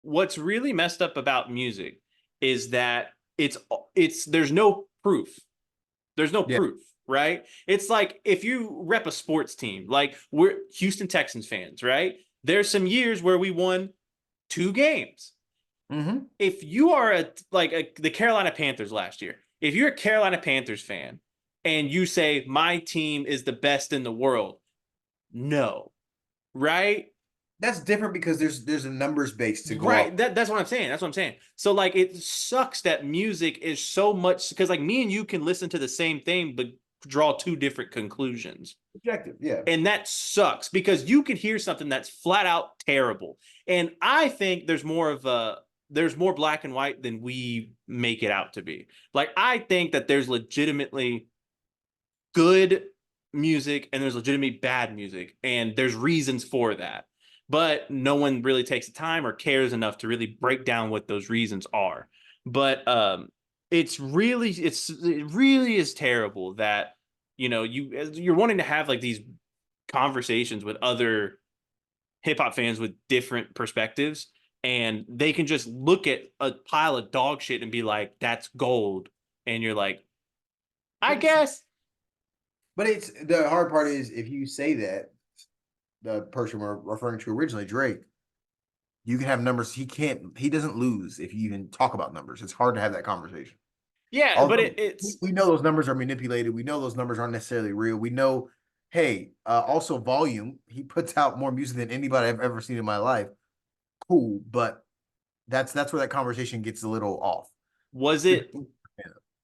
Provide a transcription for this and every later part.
what's really messed up about music is that it's there's no proof. There's no Yeah. proof, right? It's like if you rep a sports team, like we're Houston Texans fans, right? There's some years where we won 2 games. Mm-hmm. If you are the Carolina Panthers last year, if you're a Carolina Panthers fan and you say my team is the best in the world, no, right? That's different because there's a numbers base to go Right. up. That's what I'm saying. That's what I'm saying. So like it sucks that music is so much because like me and you can listen to the same thing but draw two different conclusions. Objective, yeah. And that sucks because you could hear something that's flat out terrible. And I think there's more black and white than we make it out to be. Like I think that there's legitimately good music and there's legitimately bad music and there's reasons for that. But no one really takes the time or cares enough to really break down what those reasons are. But it really is terrible that you're wanting to have like these conversations with other hip hop fans with different perspectives, and they can just look at a pile of dog shit and be like, "That's gold," and you're like, "I But it's guess." but it's the hard part is if you say that the person we're referring to originally, Drake, you can have numbers. He doesn't lose if you even talk about numbers. It's hard to have that conversation. Yeah, but Although it's we know those numbers are manipulated, we know those numbers aren't necessarily real. We know, hey, also volume. He puts out more music than anybody I've ever seen in my life. Cool, but that's where that conversation gets a little off. was it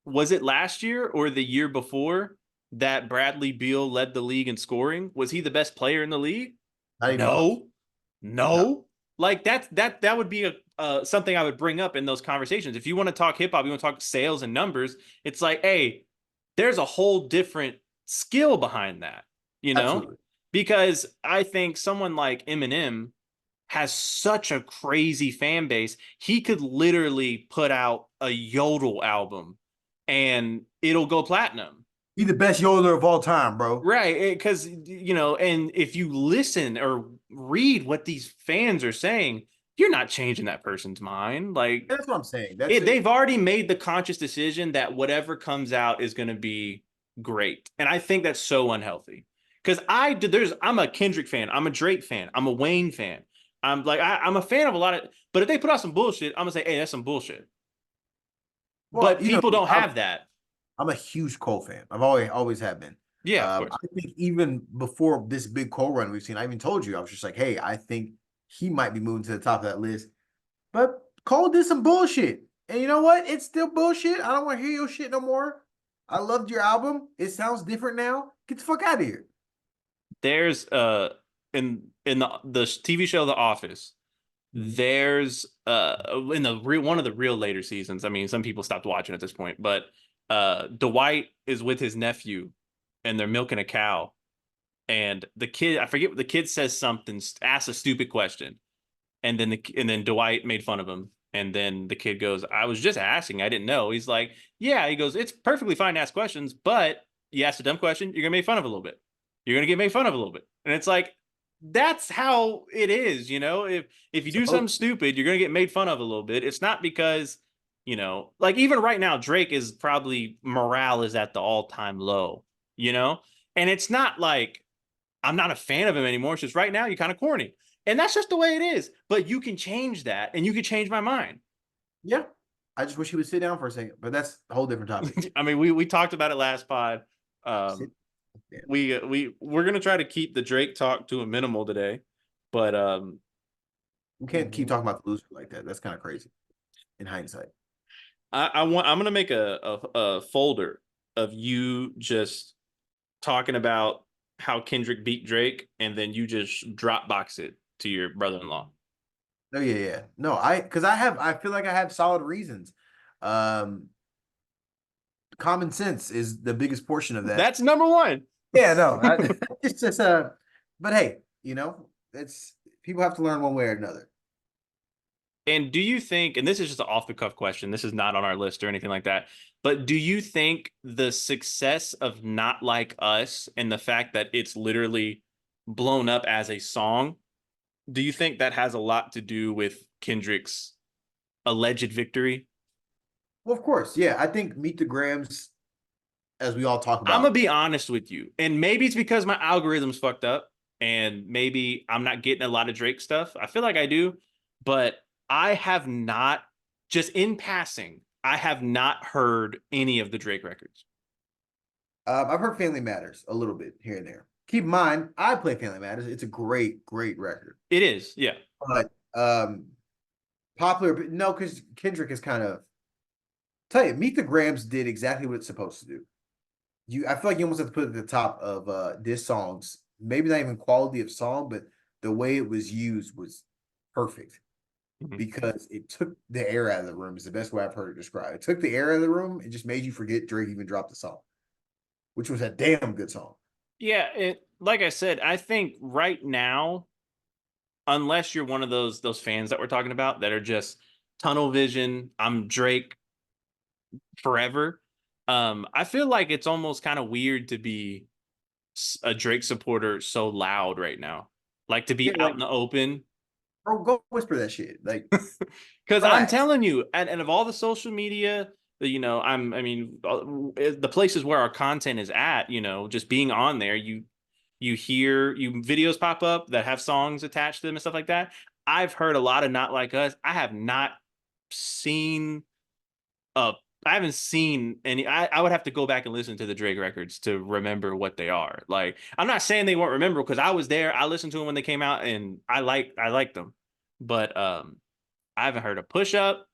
was it last year or the year before that Bradley Beal led the league in scoring? Was he the best player in the league? Not even close. No, No. no. Like that would be a something I would bring up in those conversations. If you want to talk hip hop, you want to talk sales and numbers. It's like, hey, there's a whole different skill behind that, you know? Absolutely. Because I think someone like Eminem has such a crazy fan base. He could literally put out a yodel album and it'll go platinum. He's the best yodeler of all time, bro. Right, because and if you listen or read what these fans are saying, you're not changing that person's mind. Like That's what I'm saying. That's it. they've already made the conscious decision that whatever comes out is going to be great, and I think that's so unhealthy. Because I'm a Kendrick fan, I'm a Drake fan, I'm a Wayne fan. I'm a fan of a lot of, but if they put out some bullshit, I'm gonna say, hey, that's some bullshit. Well, But people don't have that. I'm a huge Cole fan. I've always have been. Yeah, of course. I think even before this big Cole run we've seen, I even told you I was just like, hey, I think he might be moving to the top of that list. But Cole did some bullshit, and you know what? It's still bullshit. I don't want to hear your shit no more. I loved your album. It sounds different now. Get the fuck out of here. There's in the TV show The Office, there's in the real one of the real later seasons. I mean, some people stopped watching at this point, but Dwight is with his nephew and they're milking a cow. And the kid, I forget what the kid says something, asks a stupid question, and then Dwight made fun of him. And then the kid goes, "I was just asking. I didn't know." He's like, "Yeah." He goes, "It's perfectly fine to ask questions, but you asked a dumb question, you're gonna make fun of a little bit. You're gonna get made fun of a little bit." And it's like that's how it is, you know. If you do something Supposed stupid, you're gonna get made fun of a little bit. It's not because like even right now, Drake is probably morale is at the all-time low, you know, and it's not like I'm not a fan of him anymore. It's just right now you're kind of corny. And that's just the way it is. But you can change that and you can change my mind. yeah. I just wish he would sit down for a second, but that's a whole different topic. I mean, we talked about it last pod. Sit Um, down. we're gonna try to keep the Drake talk to a minimal today, but We can't keep talking about the loser like that. That's kind of crazy in hindsight. I'm gonna make a folder of you just talking about how Kendrick beat Drake, and then you just Dropbox it to your brother-in-law. Oh yeah, yeah. No, because I feel like I have solid reasons. Um, common sense is the biggest portion of that. That's number one. Yeah, no, it's just but hey, it's people have to learn one way or another. And do you think, and this is just an off the cuff question, this is not on our list or anything like that, but do you think the success of Not Like Us and the fact that it's literally blown up as a song Do you think that has a lot to do with Kendrick's alleged victory? Well, of course, yeah. I think Meet the Grams, as we all talk I'm gonna about. be honest with you, and maybe it's because my algorithm's fucked up, and maybe I'm not getting a lot of Drake stuff. I feel like I do, but I have not, just in passing, I have not heard any of the Drake records. I've heard Family Matters a little bit here and there. Keep in mind, I play Family Matters. It's a great, great record. It is, yeah. But popular, but no, because Kendrick is kind of tell you, Meet the Grams did exactly what it's supposed to do. I feel like you almost have to put it at the top of diss songs. Maybe not even quality of song, but the way it was used was perfect Mhm. because it took the air out of the room. Is the best way I've heard it described. It took the air out of the room and just made you forget Drake even dropped the song, which was a damn good song. Yeah, like I said, I think right now, unless you're one of those fans that we're talking about that are just tunnel vision, I'm Drake forever. I feel like it's almost kind of weird to be a Drake supporter so loud right now. Like to Yeah, be out like in the open. bro, go whisper that shit. Like, Because I'm relax. telling you, and of all the social media, I mean, the places where our content is at, just being on there, you hear videos pop up that have songs attached to them and stuff like that. I've heard a lot of Not Like Us. I have not seen uh I haven't seen any. I would have to go back and listen to the Drake records to remember what they are. Like, I'm not saying they won't remember because I was there. I listened to them when they came out and I liked them. But I haven't heard a push up.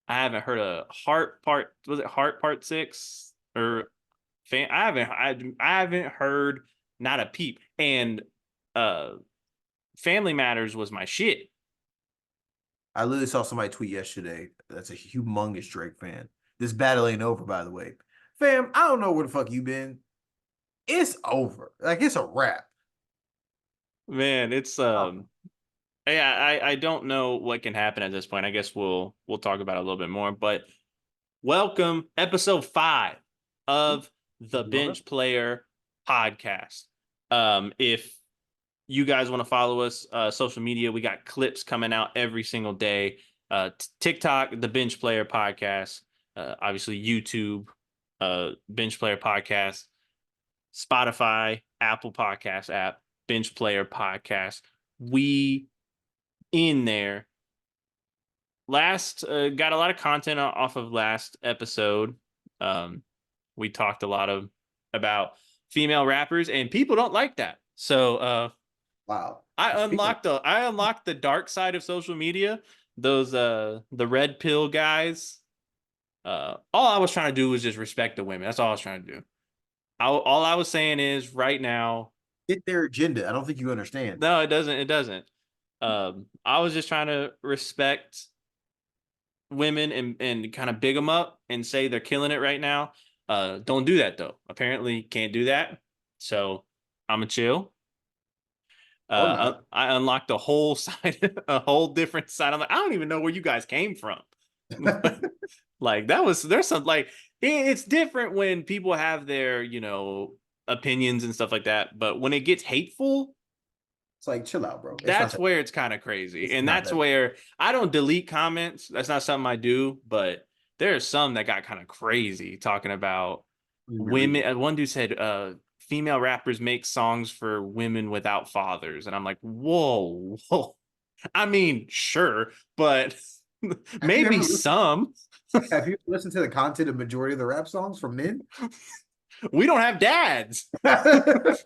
I haven't heard a heart part. Was it heart part 6 or fan? I haven't heard not a peep. And uh Family Matters was my shit. I literally saw somebody tweet yesterday that's a humongous Drake fan. This battle ain't over, by the way. Fam, I don't know where the fuck you been. It's over. Like it's a wrap. Man, it's yeah, I don't know what can happen at this point. I guess we'll talk about it a little bit more. But welcome, episode 5 of the Bench Player Podcast. If you guys want to follow us, social media, we got clips coming out every single day. TikTok, the Bench Player Podcast, obviously YouTube, Bench Player Podcast, Spotify, Apple Podcast app, Bench Player Podcast. We in there last got a lot of content off of last episode. um we talked a lot of about female rappers and people don't like that, so Wow. I Speaking of, unlocked the dark side of social media. Those the red pill guys. All I was trying to do was just respect the women. That's all I was trying to do. All I was saying is right now. get their agenda. I don't think you understand. No, it doesn't. I was just trying to respect women and kind of big them up and say they're killing it right now. Don't do that though. Apparently can't do that. So I'm a chill. Or not. I unlocked a whole side, a whole different side. I'm like, I don't even know where you guys came from. Like there's some like it's different when people have their, opinions and stuff like that. But when it gets hateful, It's like chill out, bro. It's not that's that. where it's kind of crazy. It's And not that's that. where I don't delete comments. That's not something I do, but there's some that got kind of crazy talking about Let me read women. it. One dude said, female rappers make songs for women without fathers. And I'm like, whoa, whoa. I mean, sure, but Have you maybe ever some. have you listened to the content of majority of the rap songs from men? We don't have dads. What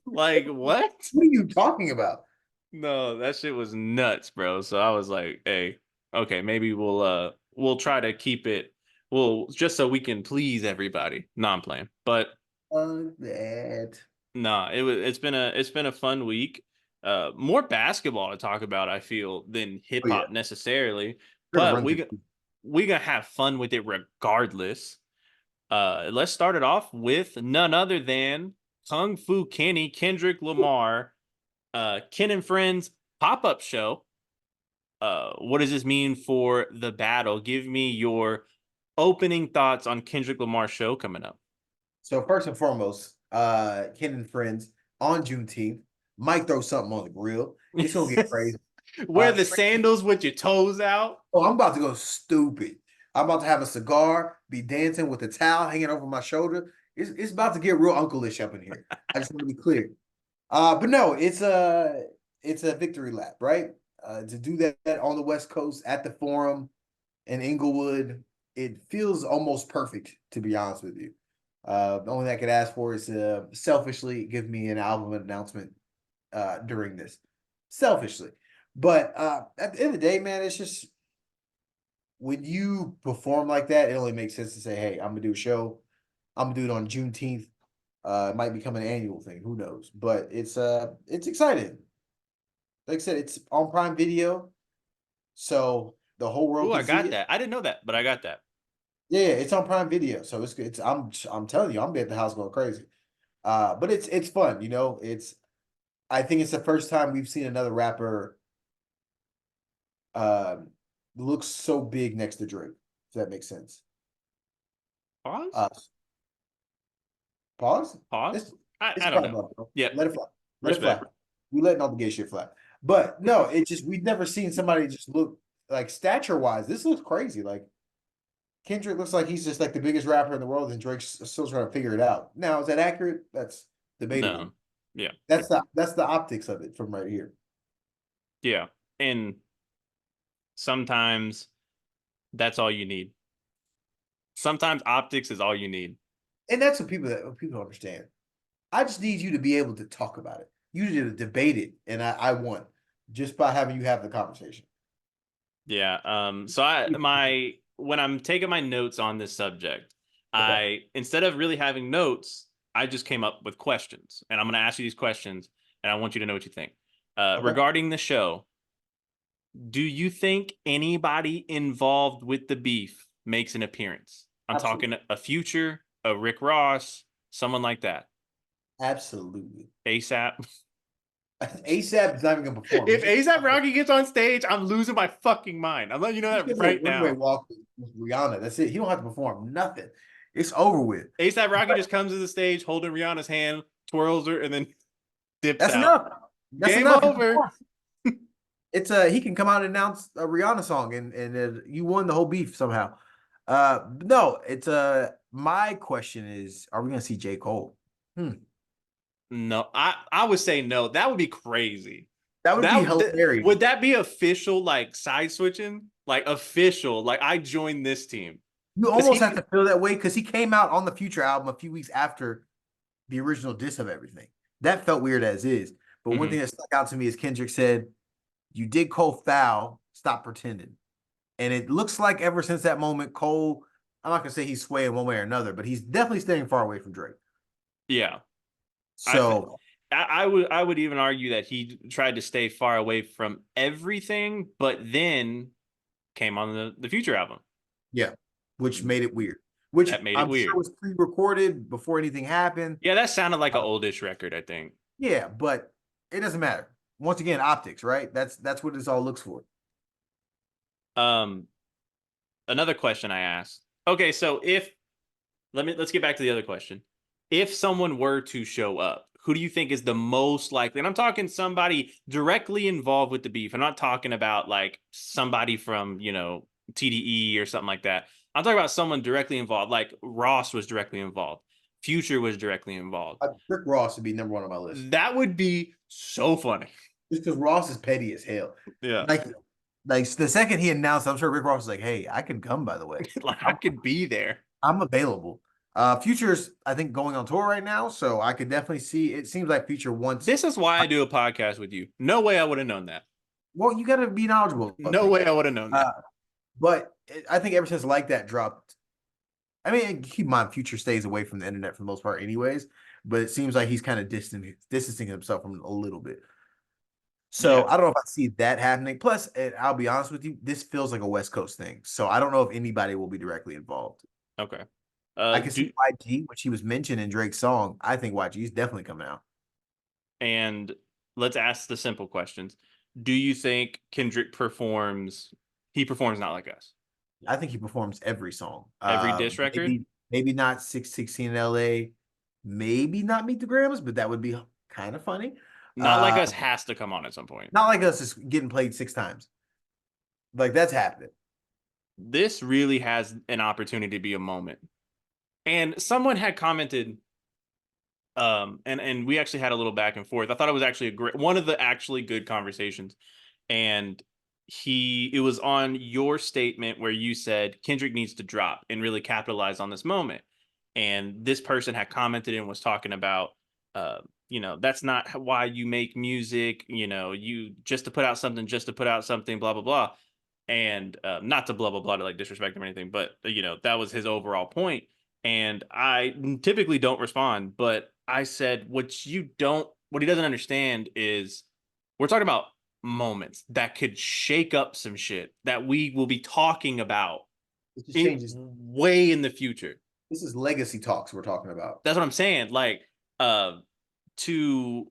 Like, what? are you talking about? No, that shit was nuts, bro. So I was like, hey, okay, maybe we'll try to keep it just so we can please everybody. No, I'm playing. But That. nah, it's been a fun week. More basketball to talk about, I feel, than hip Oh yeah, hop necessarily. we're gonna But run through. we gonna have fun with it regardless. Let's start it off with none other than Kung Fu Kenny, Kendrick Lamar, Ken and Friends pop-up show. What does this mean for the battle? Give me your opening thoughts on Kendrick Lamar's show coming up. So first and foremost, Ken and Friends on Juneteenth might throw something on the grill. It's gonna get crazy. Wear the Straight sandals with your toes out. Oh, I'm about to go stupid. I'm about to have a cigar, be dancing with a towel hanging over my shoulder. It's about to get real uncle-ish up in here. I just want to be clear. But no, it's a victory lap, right? To do that on the West Coast at the Forum in Inglewood, it feels almost perfect, to be honest with you. The only thing I could ask for is selfishly give me an album announcement during this. Selfishly. But at the end of the day, man, it's just when you perform like that, it only makes sense to say, hey, I'm gonna do a show. I'm gonna do it on Juneteenth. It might become an annual thing, who knows? But it's exciting. Like I said, it's on Prime Video, so the whole Oh, world I can see got it. that. I didn't know that, but I got that. Yeah, it's on Prime Video, so it's I'm telling you, I'm gonna be at the house going crazy. But it's fun, you know. It's I think it's the first time we've seen another rapper uh look so big next to Drake, if that makes sense. Pause. Uh Pause. Pause. It's I it's don't fine, know. bro. Yeah, Let it fly. Let it fly. respect. We letting all the gay shit fly. But no, it just we've never seen somebody just look like stature wise. This looks crazy. Like Kendrick looks like he's just like the biggest rapper in the world, and Drake's still trying to figure it out. Now, is that accurate? That's debatable. No. Yeah. That's the optics of it from right here. Yeah. And sometimes that's all you need. Sometimes optics is all you need. And that's what people don't understand. I just need you to be able to talk about it. You need to debate it, and I won just by having you have the conversation. Yeah. So I my when I'm taking my notes on this subject, Okay. I instead of really having notes, I just came up with questions, and I'm going to ask you these questions, and I want you to know what you think. Okay. Regarding the show, do you think anybody involved with the beef makes an appearance? I'm Absolutely. talking a Future, a Rick Ross, someone like that. Absolutely. ASAP. ASAP is not even gonna perform. If ASAP Rocky gets on stage, I'm losing my fucking mind. I'm letting you know He's that gonna right runway now. walk with Rihanna. That's it. He don't have to perform nothing. It's over with. ASAP Rocky just comes to the stage holding Rihanna's hand, twirls her, and then dips That's out. enough. That's Game enough. over. It's he can come out and announce a Rihanna song and you won the whole beef somehow. No, it's my question is, are we gonna see J. Cole? Hmm. No, I would say no. That would be crazy. That would be hilarious. Would that be official, like side switching, like official? Like I joined this team You because almost have to feel that way because he came out on the Future album a few weeks after the original diss of everything. That felt weird as is. But one thing Mhm. that stuck out to me is Kendrick said, "You did Cole foul. Stop pretending." And it looks like ever since that moment, Cole, I'm not gonna say he's swaying one way or another, but he's definitely staying far away from Drake. Yeah, I, So I would even argue that he tried to stay far away from everything, but then came on the Future album. yeah, which made it weird. Which That made it I'm sure weird. was pre-recorded before anything happened. Yeah, that sounded like an oldish record, I think. Yeah, but it doesn't matter. Once again, optics, right? That's what this all looks for. Um, Another question I asked. Okay, so if let's get back to the other question. If someone were to show up, who do you think is the most likely? And I'm talking somebody directly involved with the beef. I'm not talking about like somebody from, TDE or something like that. I'm talking about someone directly involved, like Ross was directly involved. Future was directly involved. Rick Ross would be number one on my list. That would be so funny. Just because Ross is petty as hell. Yeah. Like, like the second he announced, I'm sure Rick Ross was like, "Hey, I can come. By the way, Like I I'm could be there. I'm available." Future's I think going on tour right now, so I could definitely see. It seems like Future wants. This is why I do a podcast with you. No way I would have known that. Well, you got to be knowledgeable of No things. way I would have known that. But I think ever since Like That dropped, I mean, keep in mind, Future stays away from the internet for the most part, anyways. But it seems like he's kind of distancing himself from it a little bit. So Yeah. I don't know if I see that happening. Plus, I'll be honest with you, this feels like a West Coast thing. So I don't know if anybody will be directly involved. Okay. I can Do see YG, which he was mentioned in Drake's song. I think YG is definitely coming out. and let's ask the simple questions. Do you think Kendrick performs? He performs not like us. I think he performs every song. Every diss record. Maybe not 616 in LA, maybe not Meet the Grams, but that would be kind of funny. Not Like Us has to come on at some point. Not Like Us is getting played 6 times. Like that's happening. This really has an opportunity to be a moment. And someone had commented, and we actually had a little back and forth. I thought it was actually a great one of the actually good conversations. And it was on your statement where you said Kendrick needs to drop and really capitalize on this moment. And this person had commented and was talking about, that's not why you make music. You just to put out something, just to put out something, blah blah blah. And not to blah blah blah to like disrespect him or anything, but that was his overall point. And I typically don't respond, but I said what he doesn't understand is we're talking about moments that could shake up some shit that we will be talking about It just changes. way in the future. This is legacy talks we're talking about. That's what I'm saying. Like, to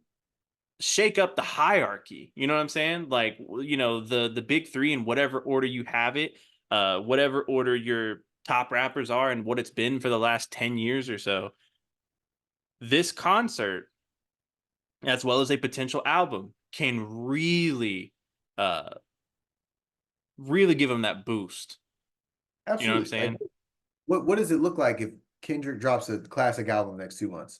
shake up the hierarchy. You know what I'm saying? Like, the big three in whatever order you have it, whatever order your top rappers are and what it's been for the last 10 years or so. This concert, as well as a potential album, can uh really give them that boost. Absolutely. You know what I'm saying? Like, what does it look like if Kendrick drops a classic album next 2 months?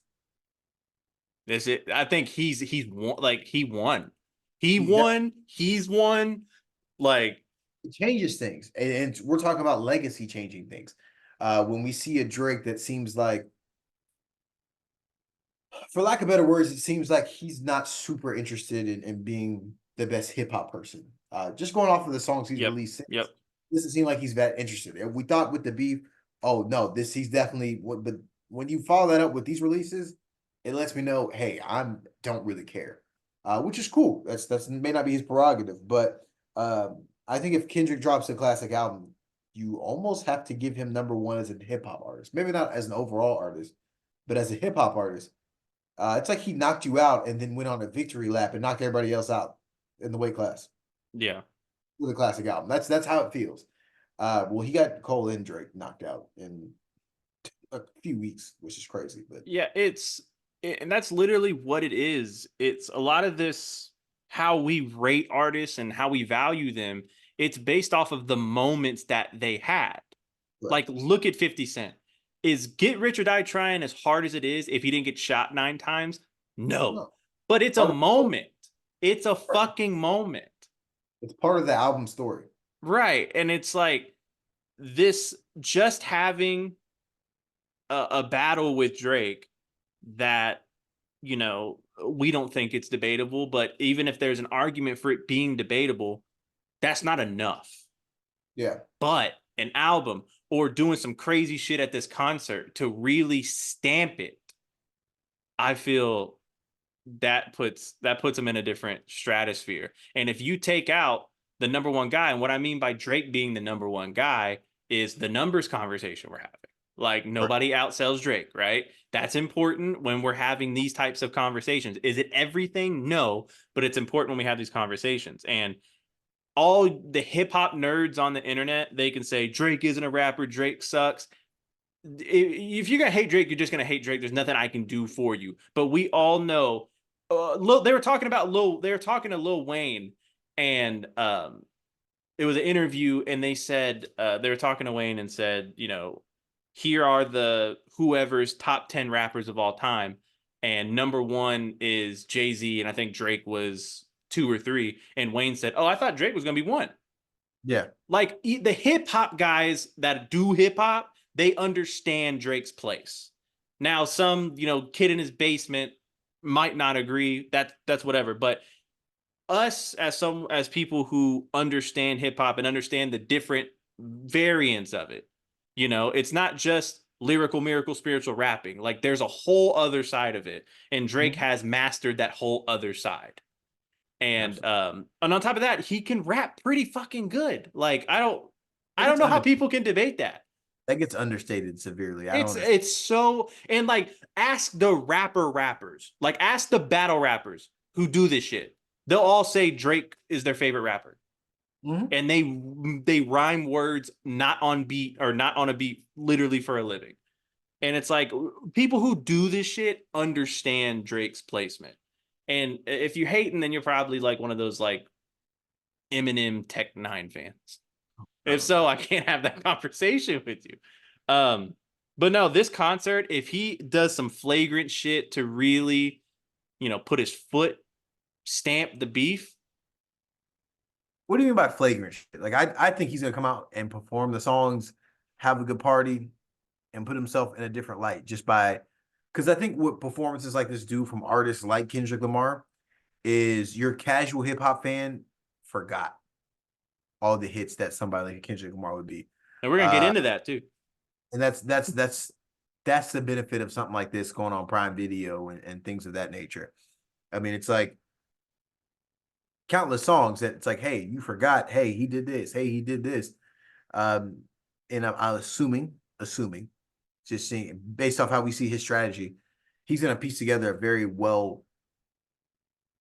I think he's won, like he won. He He does. won. He's won. Like, It changes things, and we're talking about legacy changing things. When we see a Drake that seems like, for lack of better words, it seems like he's not super interested in being the best hip hop person. Just going off of the songs he's yep, released since, yep, doesn't seem like he's that interested. And we thought with the beef, oh no, this he's definitely. But when you follow that up with these releases, it lets me know, hey, I don't really care, which is cool. That's may not be his prerogative, but I think if Kendrick drops a classic album, you almost have to give him number one as a hip hop artist. Maybe not as an overall artist, but as a hip hop artist. It's like he knocked you out and then went on a victory lap and knocked everybody else out in the weight class yeah. with a classic album. That's how it feels. Well, he got Cole and Drake knocked out in a few weeks, which is crazy. But Yeah, and that's literally what it is. It's a lot of this how we rate artists and how we value them. It's based off of the moments that they had. right. Like, look at 50 Cent. Is Get Rich or Die Trying as hard as it is if he didn't get shot 9 times? No. No, But it's a part of, moment. It's a fucking moment. it's part of the album story. Right. And it's like this just having a battle with Drake that, we don't think it's debatable, but even if there's an argument for it being debatable, that's not enough. Yeah. But an album or doing some crazy shit at this concert to really stamp it, I feel that puts them in a different stratosphere. And if you take out the number one guy, and what I mean by Drake being the number one guy is the numbers conversation we're having. Like, nobody outsells Drake, right? That's important when we're having these types of conversations. Is it everything? No, but it's important when we have these conversations. And all the hip hop nerds on the internet, they can say Drake isn't a rapper, Drake sucks. If you're gonna hate Drake, you're just gonna hate Drake. There's nothing I can do for you. But we all know. They were talking about Lil. They were talking to Lil Wayne, and it was an interview, and they said they were talking to Wayne and said, here are the whoever's top 10 rappers of all time, and number one is Jay-Z, and I think Drake was 2 or 3, and Wayne said, oh, I thought Drake was gonna be 1. Yeah. Like, the hip hop guys that do hip hop, they understand Drake's place. Now, some, kid in his basement might not agree. That's whatever. But us as people who understand hip hop and understand the different variants of it, it's not just lyrical, miracle, spiritual rapping. Like, there's a whole other side of it, and Drake has mastered that whole other side. And and on top of that, he can rap pretty fucking good. Like, I don't know how people can debate that. That gets understated severely. I don't understand. It's so, and like, ask the rappers, like ask the battle rappers who do this shit. They'll all say Drake is their favorite rapper. Mhm. And they rhyme words not on beat or not on a beat literally for a living. And it's like, people who do this shit understand Drake's placement. And if you're hating, then you're probably like one of those like Eminem Tech Nine fans. If Oh, so, I can't have that conversation with you. Um, but no, this concert, if he does some flagrant shit to really, put his foot, stamp the beef. what do you mean by flagrant shit? Like I think he's gonna come out and perform the songs, have a good party, and put himself in a different light just by because I think what performances like this do from artists like Kendrick Lamar is your casual hip hop fan forgot all the hits that somebody like Kendrick Lamar would be. And we're gonna get Uh, into that too. and that's the benefit of something like this going on Prime Video and things of that nature. I mean, it's like countless songs that it's like, hey, you forgot, hey, he did this, hey, he did this. Um, and I'm assuming, just seeing based off how we see his strategy, he's gonna piece together a very well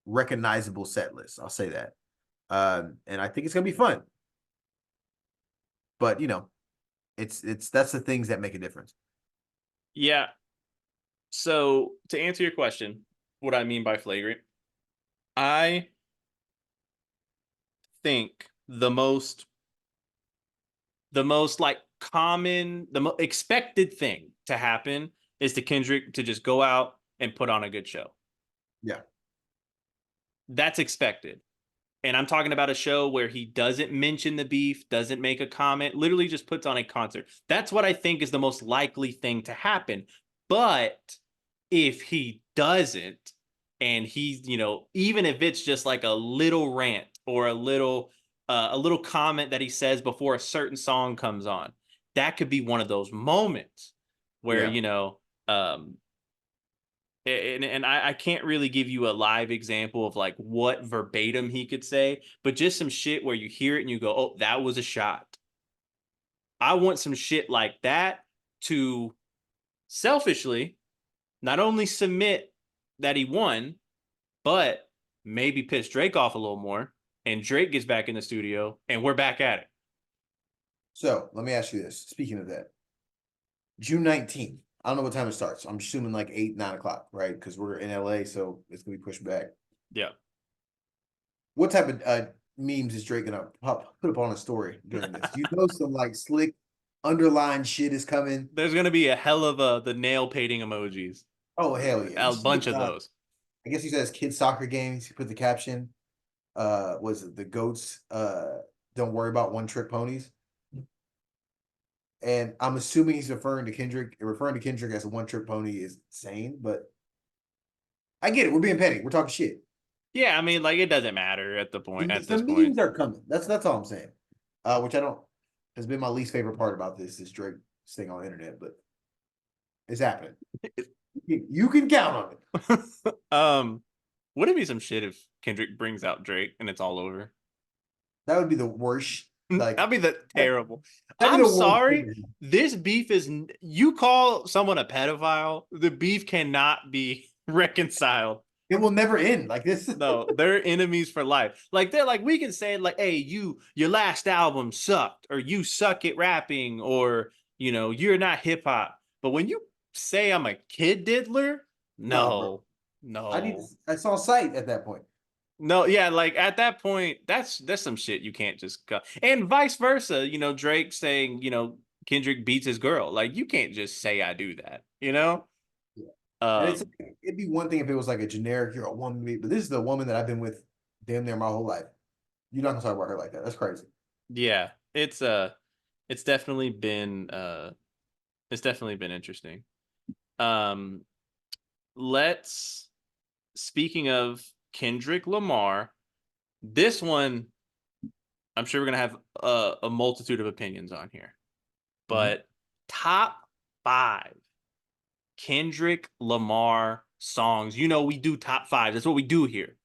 recognizable set list. I'll say that. And I think it's gonna be fun. But it's that's the things that make a difference. Yeah. So to answer your question, what I mean by flagrant, I think the most like common, expected thing to happen is to Kendrick to just go out and put on a good show. Yeah. That's expected. And I'm talking about a show where he doesn't mention the beef, doesn't make a comment, literally just puts on a concert. That's what I think is the most likely thing to happen. But if he doesn't, and he's, even if it's just like a little rant or a little comment that he says before a certain song comes on, that could be one of those moments where, Yeah. um, and I can't really give you a live example of like what verbatim he could say, but just some shit where you hear it and you go, oh, that was a shot. I want some shit like that to selfishly not only submit that he won, but maybe piss Drake off a little more. And Drake gets back in the studio and we're back at it. So let me ask you this. Speaking of that, June 19th. I don't know what time it starts. I'm assuming like 8, 9 o'clock, right? Because we're in LA, so it's gonna be pushed back. Yeah. What type of memes is Drake gonna put up on a story during this? Do you know some like slick underlined shit is coming? There's going to be a hell of the nail painting emojis, Oh hell yeah! You a see, bunch of those. I guess he says kids soccer games. He put the caption. Was it the goats? Don't worry about one trick ponies. And I'm assuming he's referring to Kendrick. Referring to Kendrick as a one trick pony is insane, but I get it. We're being petty. We're talking shit. Yeah, I mean, like it doesn't matter at The this point. memes are coming. That's all I'm saying. Which I don't has been my least favorite part about this Drake staying on the internet, but it's happening. You can count on it. Would it be some shit if Kendrick brings out Drake and it's all over? That would be the worst. Like That'd be the terrible. that'd be I'm the worst sorry. thing. This beef is you call someone a pedophile, the beef cannot be reconciled. It will never end like this. No, they're enemies for life. Like they're like we can say like, hey, your last album sucked, or you suck at rapping, or you're not hip hop. But when you say I'm a kid diddler, Nah, bro. no, no. I saw sight at that point. No, yeah, like at that point, that's some shit you can't just cut. And vice versa, Drake saying, Kendrick beats his girl. Like you can't just say I do that, Yeah. And Um, it'd be one thing if it was like a generic you're a woman, but this is the woman that I've been with damn near my whole life. You're not gonna talk about her like that. That's crazy. yeah, it's definitely been interesting. Um, let's speaking of Kendrick Lamar, this one I'm sure we're gonna have a multitude of opinions on here, Mhm. but top five Kendrick Lamar songs. We do top five. That's what we do here.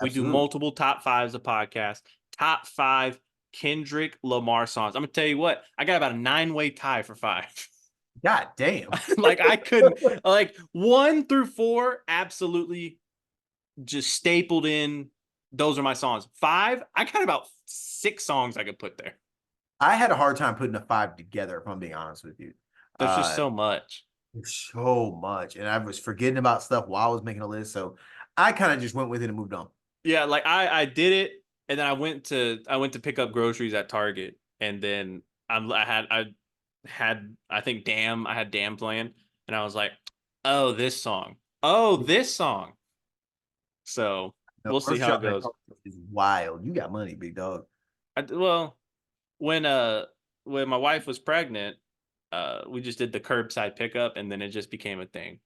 We do Absolutely. multiple top fives of podcasts. Top five Kendrick Lamar songs. I'm gonna tell you what, I got about a 9-way tie for five. God damn. Like I couldn't like 1 through 4, absolutely just stapled in. Those are my songs. Five, I got about 6 songs I could put there. I had a hard time putting a five together, if I'm being honest with you. There's just Uh so much. so much. And I was forgetting about stuff while I was making a list. So I kind of just went with it and moved on. Yeah, like I did it, and then I went to pick up groceries at Target, and then I had I think Damn I had Damn playing, and I was like, oh, this song, oh, this song. So No, we'll see grocery how it shopping at goes. Target is wild. You got money, big dog. Well, when when my wife was pregnant, we just did the curbside pickup, and then it just became a thing.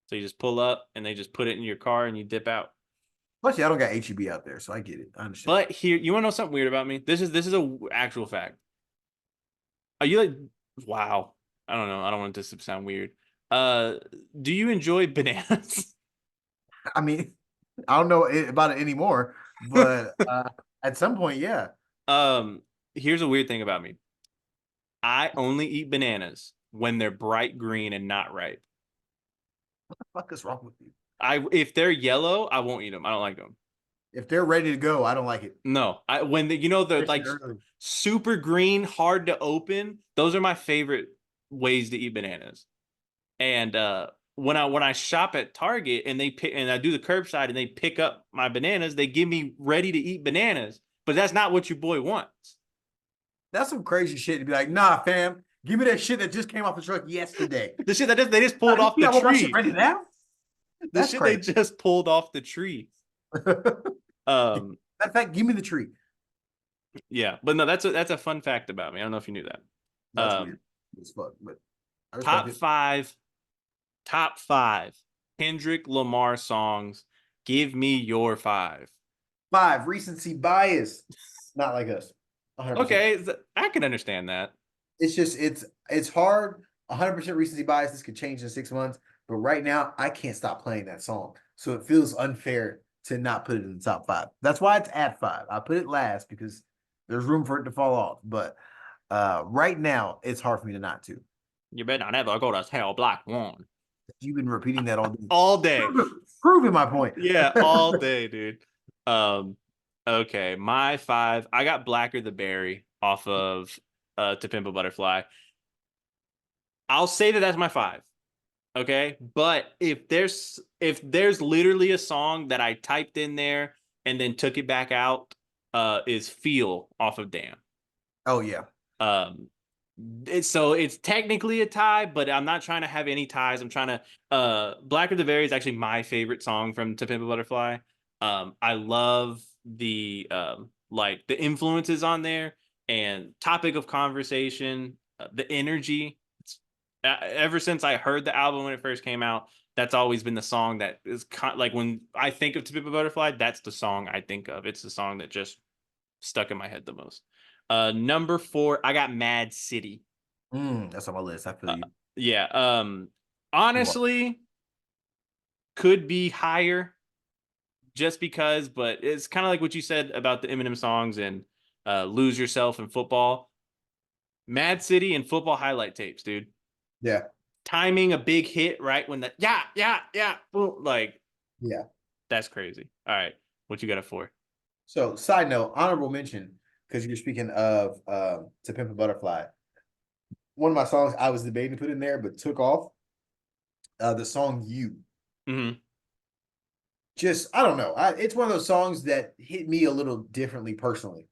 So you just pull up, and they just put it in your car, and you dip out. Plus, I don't got HEB out there, so I get it. I understand. But here, you want to know something weird about me? This is a actual fact. Are you like, wow? I don't know. I don't want this to sound weird. Uh, do you enjoy bananas? I mean, I don't know about it anymore, but at some point, yeah. um, Here's a weird thing about me. I only eat bananas when they're bright green and not ripe. What the fuck is wrong with you? I If they're yellow, I won't eat them. I don't like them. If they're ready to go, I don't like it. No, when the Especially like early. super green, hard to open. Those are my favorite ways to eat bananas. And when I shop at Target and they pick and I do the curbside and they pick up my bananas, they give me ready to eat bananas. But that's not what your boy wants. That's some crazy shit to be like, nah, fam, give me that shit that just came off the truck yesterday. The shit that they just Nah, pulled you off the see, I want my shit tree. ready now. The That's shit they crazy. just pulled off the tree. Um, In fact, give me the tree. yeah, but no, that's a fun fact about me. I don't know if you knew that. That's Um, weird as fuck, but I respect top it. five, top five Kendrick Lamar songs. Give me your five. Five, recency bias. Not like us. 100%. Okay, I can understand that. It's just it's hard. 100% recency bias. This could change in 6 months, but right now I can't stop playing that song, so it feels unfair to not put it in the top five. That's why it's at five. I put it last because there's room for it to fall off. But right now it's hard for me to not to. You better not ever go to hell black one You've been repeating that all day, all day. proving my point. Yeah, all day, dude. Um, okay, my five. I got Blacker the Berry off of To Pimp a Butterfly. I'll say that that's my five. Okay, but if there's literally a song that I typed in there and then took it back out, is Feel off of Damn. Oh yeah, Um, so it's technically a tie, but I'm not trying to have any ties. I'm trying to Blacker the Berry is actually my favorite song from To Pimp a Butterfly. I love the like the influences on there and topic of conversation, the energy. Ever since I heard the album when it first came out, that's always been the song that is like when I think of To Pimp a Butterfly, that's the song I think of. It's the song that just stuck in my head the most. Number four, I got Mad City. that's on my list. I feel Uh, you. yeah. You are. Honestly, could be higher just because, but it's kind of like what you said about the Eminem songs and Lose Yourself and football. Mad City and football highlight tapes, dude. Yeah, Timing a big hit right when the yeah boom, like yeah. that's crazy. All right, what you got it for? So, side note, honorable mention because you're speaking of "To Pimp a Butterfly." One of my songs I was debating to put in there, but took off. The song "You." Mm-hmm. Just I don't know. It's one of those songs that hit me a little differently personally.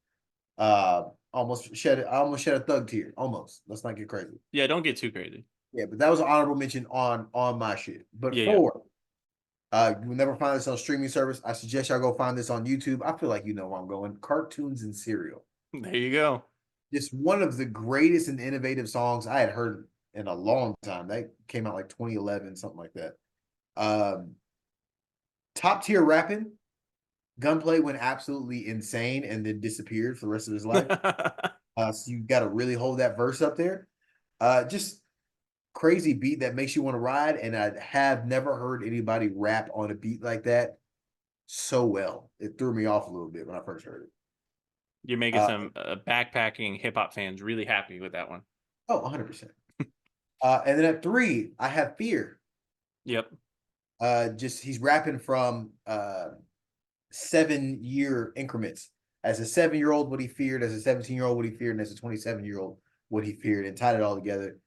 I almost shed a thug tear. Almost. Let's not get crazy. Yeah, don't get too crazy. Yeah, but that was an honorable mention on my shit. But Yeah, yeah. four, you'll never find this on streaming service. I suggest y'all go find this on YouTube. I feel like you know where I'm going. Cartoons and Cereal. There you go. Just one of the greatest and innovative songs I had heard in a long time. That came out like 2011, something like that. Um, top tier rapping. Gunplay went absolutely insane and then disappeared for the rest of his life. So you got to really hold that verse up there. Just crazy beat that makes you want to ride. And I have never heard anybody rap on a beat like that so well. It threw me off a little bit when I first heard it. You're making Uh, some backpacking hip hop fans really happy with that one. oh, 100%. And then at three, I have Fear. Yep. Just he's rapping from 7 year increments. As a 7 year old, what he feared, as a 17-year old, what he feared, and as a 27-year old, what he feared, and tied it all together.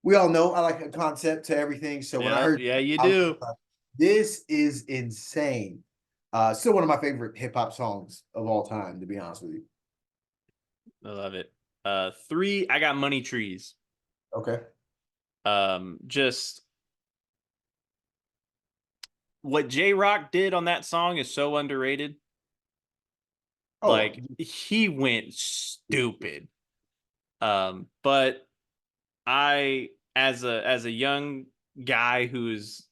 We all know I like a concept to everything. So when I Yep. heard, Yeah, you I was do. This is insane. Still one of my favorite hip hop songs of all time, to be honest with you. I love it. Three, I got Money Trees. Okay. Just what J Rock did on that song is so underrated. Oh, Like he went stupid. But I, as a young guy who's,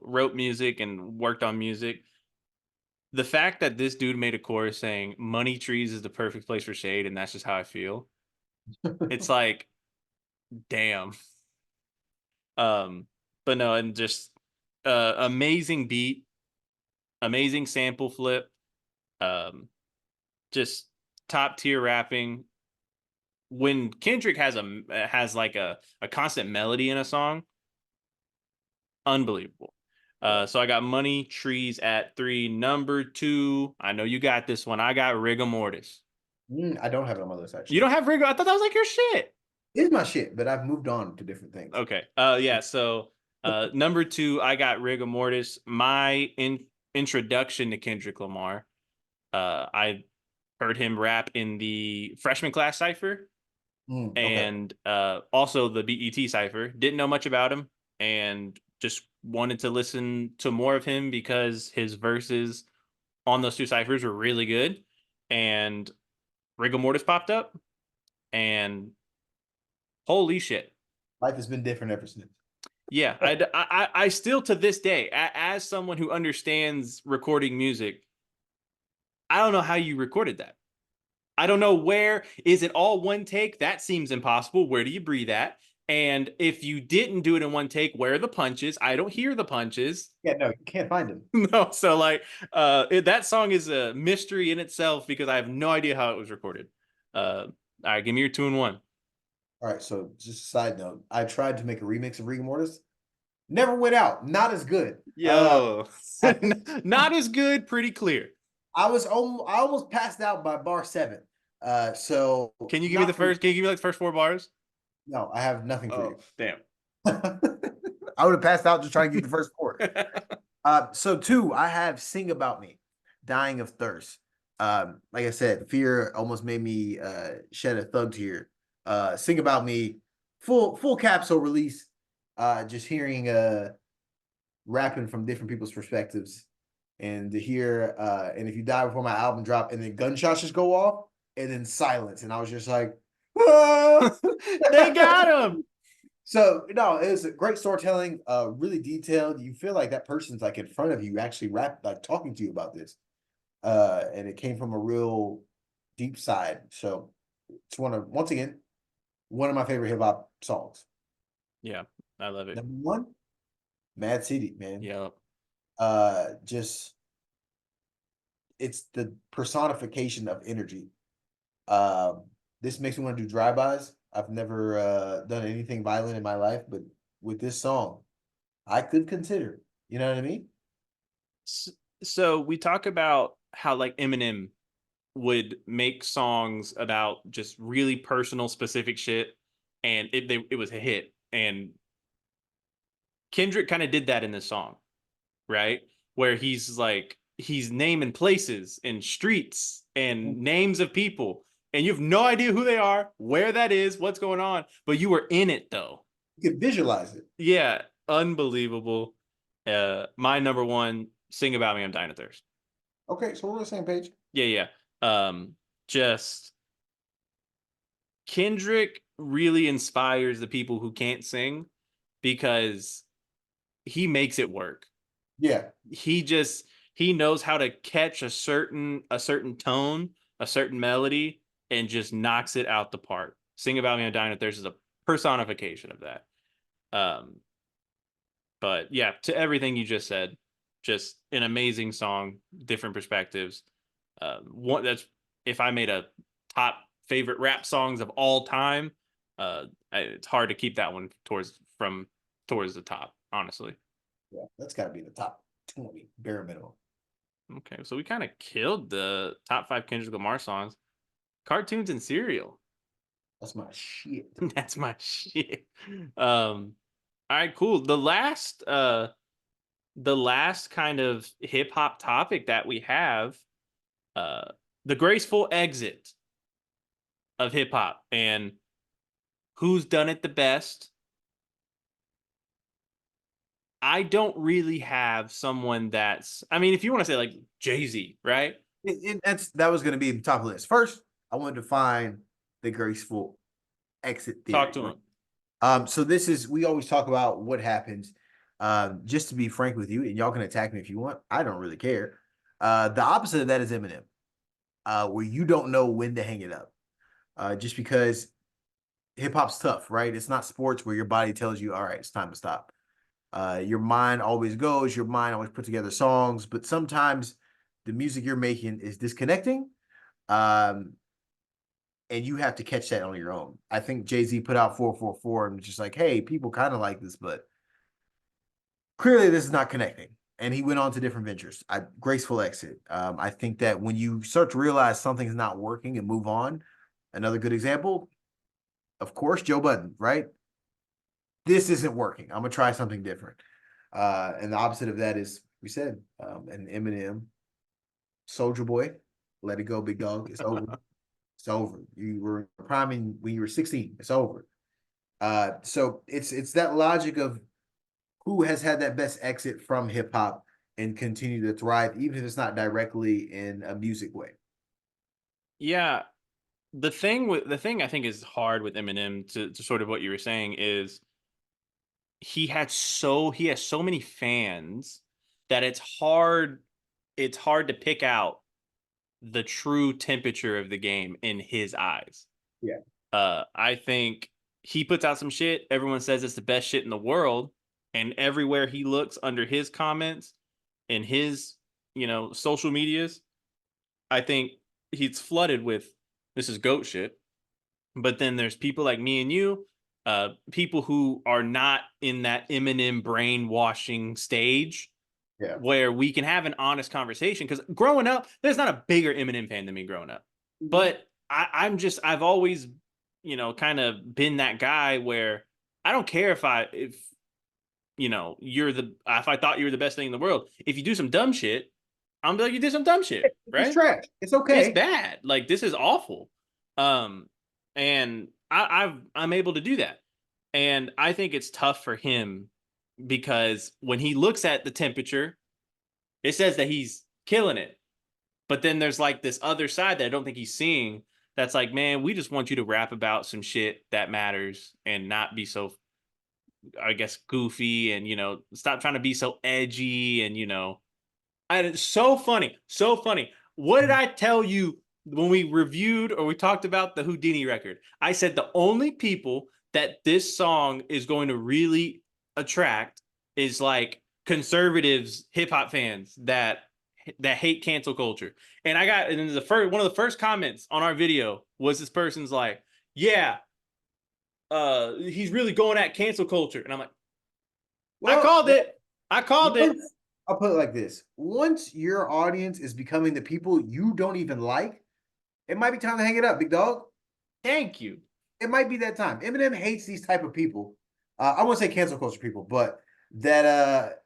wrote music and worked on music, the fact that this dude made a chorus saying "Money Trees is the perfect place for shade," and that's just how I feel. It's like, damn. Um, but no, and just amazing beat, amazing sample flip, um, just top tier rapping. When Kendrick has like a constant melody in a song, unbelievable. yeah. So I got Money Trees at three. Number two, I know you got this one. I got Rigor Mortis. I don't have it on my list You actually. don't have Rigor? I thought that was like your shit. It's my shit, but I've moved on to different things. Okay. Yeah. So number two, I got Rigor Mortis. My introduction to Kendrick Lamar. I heard him rap in the freshman class cipher Okay. and also the BET cipher. Didn't know much about him and just wanted to listen to more of him because his verses on those two ciphers were really good. And Rigor Mortis popped up, and holy shit. Life has been different ever since. Yeah, I still to this day, as someone who understands recording music, I don't know how you recorded that. I don't know where is it all one take? That seems impossible. Where do you breathe at? And if you didn't do it in one take, where are the punches? I don't hear the punches. Yeah, no, you can't find him. No, so like that song is a mystery in itself because I have no idea how it was recorded. All right, give me your two and one. All right, so just a side note, I tried to make a remix of Rigor Mortis. Never went out. Not as good. Yo, I, not as good, pretty clear. I almost passed out by bar seven. So Can you give me the not for first? Can you give me like the first four bars? no, I have nothing for Oh, you. damn. I would have passed out just trying to give you the first four. So two, I have "Sing About Me," "Dying of Thirst." Like I said, fear almost made me shed a thug tear. "Sing About Me," full capsule release. Just hearing rapping from different people's perspectives, and to hear and if you die before my album drop, and then gunshots just go off, and then silence, and I was just like, ah! They got him. So no, it was a great storytelling, really detailed. You feel like that person's like in front of you, actually like talking to you about this. And it came from a real deep side. So it's once again, one of my favorite hip hop songs. Yeah, I love it. Number one, Mad City, man. Yep. Just it's the personification of energy. Um, this makes me want to do drive-bys. I've never done anything violent in my life, but with this song, I could consider. You know what I mean? So we talk about how like Eminem would make songs about just really personal, specific shit, and it was a hit. And Kendrick kind of did that in this song, right? Where he's naming places and streets and names of people, and you have no idea who they are, where that is, what's going on, but you were in it though. You could visualize it. Yeah, unbelievable. My number one, "Sing About Me, I'm Dying of Thirst." Okay, so we're on the same page. Yeah, yeah. Just Kendrick really inspires the people who can't sing because he makes it work. Yeah. He knows how to catch a certain tone, a certain melody, and just knocks it out the park. "Sing About Me, I'm Dying of Thirst" is a personification of that. Um, but yeah, to everything you just said, just an amazing song, different perspectives. One that's if I made a top favorite rap songs of all time, it's hard to keep that one towards the top, honestly. Yeah, that's got to be the top 20 bare minimum. Okay, so we kind of killed the top five Kendrick Lamar songs. Cartoons and cereal. That's my shit. That's my shit. All right, cool. The last the last kind of hip hop topic that we have, uh, the graceful exit of hip hop and who's done it the best. I don't really have someone that's, I mean, if you want to say like Jay-Z, right? That was going to be the top of the list. First, I wanted to find the graceful exit Talk theory. to him. So this is we always talk about what happens. Just to be frank with you, and y'all can attack me if you want. I don't really care. The opposite of that is Eminem, where you don't know when to hang it up. Just because hip hop's tough, right? It's not sports where your body tells you, all right, it's time to stop. Your mind always goes, your mind always put together songs, but sometimes the music you're making is disconnecting. Um, and you have to catch that on your own. I think Jay-Z put out 444 and just like, hey, people kind of like this, but clearly this is not connecting. And he went on to different ventures. Graceful exit. I think that when you start to realize something's not working and move on, another good example, of course, Joe Budden, right? This isn't working. I'm gonna try something different. And the opposite of that is we said, and Eminem, Soldier Boy, let it go, big dog. It's over. It's over. You were priming when you were 16. It's over. So it's that logic of who has had that best exit from hip hop and continue to thrive, even if it's not directly in a music way. Yeah. The thing I think is hard with Eminem to sort of what you were saying is he has so many fans that it's hard to pick out the true temperature of the game in his eyes. Yeah. I think he puts out some shit. Everyone says it's the best shit in the world, and everywhere he looks under his comments in his social medias, I think he's flooded with this is goat shit. But then there's people like me and you, people who are not in that Eminem brainwashing stage Yeah. where we can have an honest conversation. Because growing up, there's not a bigger Eminem fan than me growing up. Mhm. But I've always, kind of been that guy where I don't care if if I thought you were the best thing in the world. If you do some dumb shit, I'm like, you did some dumb shit, It's right? trash. It's It's okay. bad. Like this is awful. Um, and I'm able to do that. And I think it's tough for him because when he looks at the temperature, it says that he's killing it. But then there's like this other side that I don't think he's seeing that's like, man, we just want you to rap about some shit that matters and not be so, I guess, goofy and, stop trying to be so edgy and, and it's so funny. So funny. What did I tell you when we reviewed or we talked about the Houdini record? I said the only people that this song is going to really attract is like conservatives, hip hop fans that hate cancel culture. And the first one of the first comments on our video was this person's like, "Yeah, he's really going at cancel culture." And I'm like, "I Well, called it. I called it." once I'll put it like this: once your audience is becoming the people you don't even like, it might be time to hang it up, big dog. Thank you. It might be that time. Eminem hates these type of people. I won't say cancel culture people, but that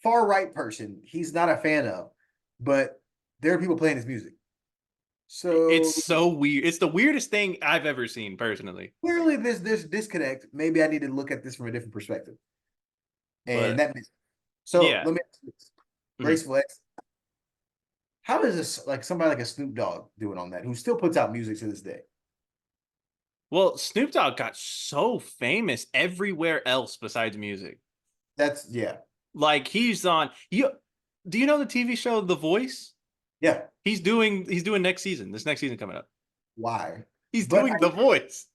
far right person he's not a fan of. But there are people playing his music. It's So so weird. It's the weirdest thing I've ever seen personally. clearly there's disconnect. Maybe I need to look at this from a different perspective. And But that makes so yeah. let me ask you this. Mhm. Graceful X. How is this like somebody like a Snoop Dogg doing on that, who still puts out music to this day? Well, Snoop Dogg got so famous everywhere else besides music. That's yeah. Like he's on you do you know the TV show The Voice? Yeah. He's doing next season. This next season coming up. Why? He's But doing The Voice.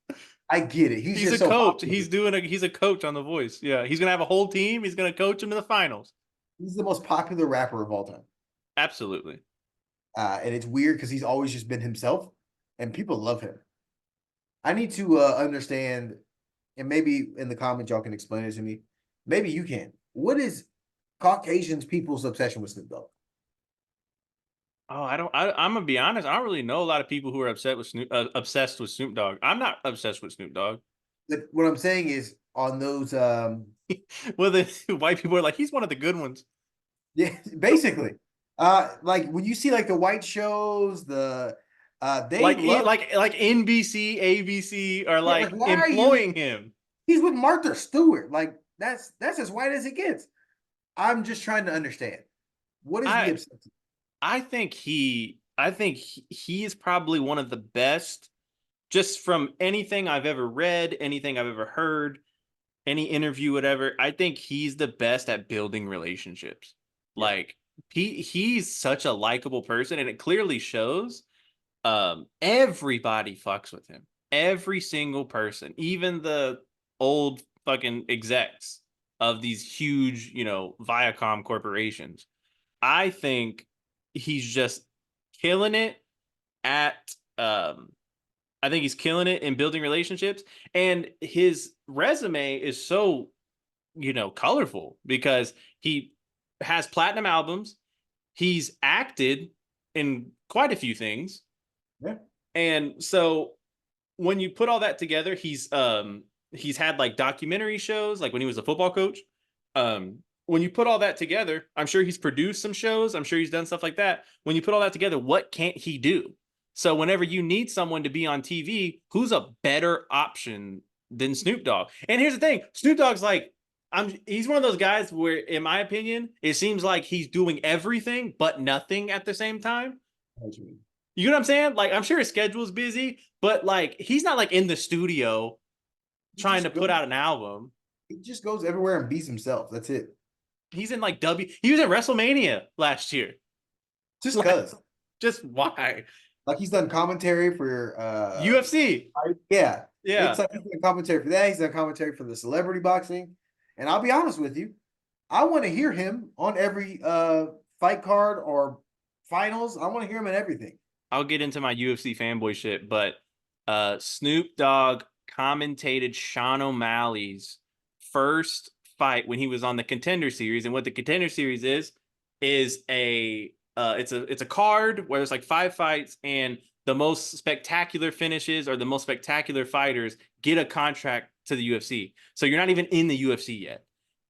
I get it. He's He's just a so coach. popular. He's a coach on The Voice. Yeah, he's gonna have a whole team. He's gonna coach them in the finals. He's the most popular rapper of all time. Absolutely. And it's weird because he's always just been himself and people love him. I need to understand, and maybe in the comments y'all can explain it to me. Maybe you can. What is Caucasians people's obsession with Snoop Dogg? Oh, I'm gonna be honest. I don't really know a lot of people who are obsessed with Snoop Dogg. I'm not obsessed with Snoop Dogg. what I'm saying is on those Well, the white people are like, he's one of the good ones. yeah, basically. Like when you see like the white shows, they Like love like NBC, ABC are yeah, like like why are you employing him. he's with Martha Stewart. Like that's as white as it gets. I'm just trying to understand. What is the I obsession? I think he is probably one of the best just from anything I've ever read, anything I've ever heard, any interview, whatever. I think he's the best at building relationships. Yeah. Like he's such a likable person, and it clearly shows. Everybody fucks with him. Every single person, even the old fucking execs of these huge, Viacom corporations. I think he's just killing it at um I think he's killing it in building relationships, and his resume is so, colorful because he has platinum albums, he's acted in quite a few things. Yeah. And so when you put all that together, he's had like documentary shows, like when he was a football coach. When you put all that together, I'm sure he's produced some shows. I'm sure he's done stuff like that. When you put all that together, what can't he do? So whenever you need someone to be on TV, who's a better option than Snoop Dogg? And here's the thing: Snoop Dogg's like, he's one of those guys where, in my opinion, it seems like he's doing everything but nothing at the same time. You know what I'm saying? Like, I'm sure his schedule's busy, but like, he's not like in the studio He trying to just put goes out an album. he just goes everywhere and beats himself. That's it. He's in like he was at WrestleMania last year. Just Like, cause. just why? Like he's done commentary for UFC. yeah. It's Yeah. like he's done commentary for that. He's done commentary for the celebrity boxing. And I'll be honest with you, I want to hear him on every fight card or finals. I want to hear him in everything. I'll get into my UFC fanboy shit, but Snoop Dogg commentated Sean O'Malley's first fight when he was on the Contender Series, and what the Contender Series is it's a card where there's like 5 fights, and the most spectacular finishes or the most spectacular fighters get a contract to the UFC. So you're not even in the UFC yet.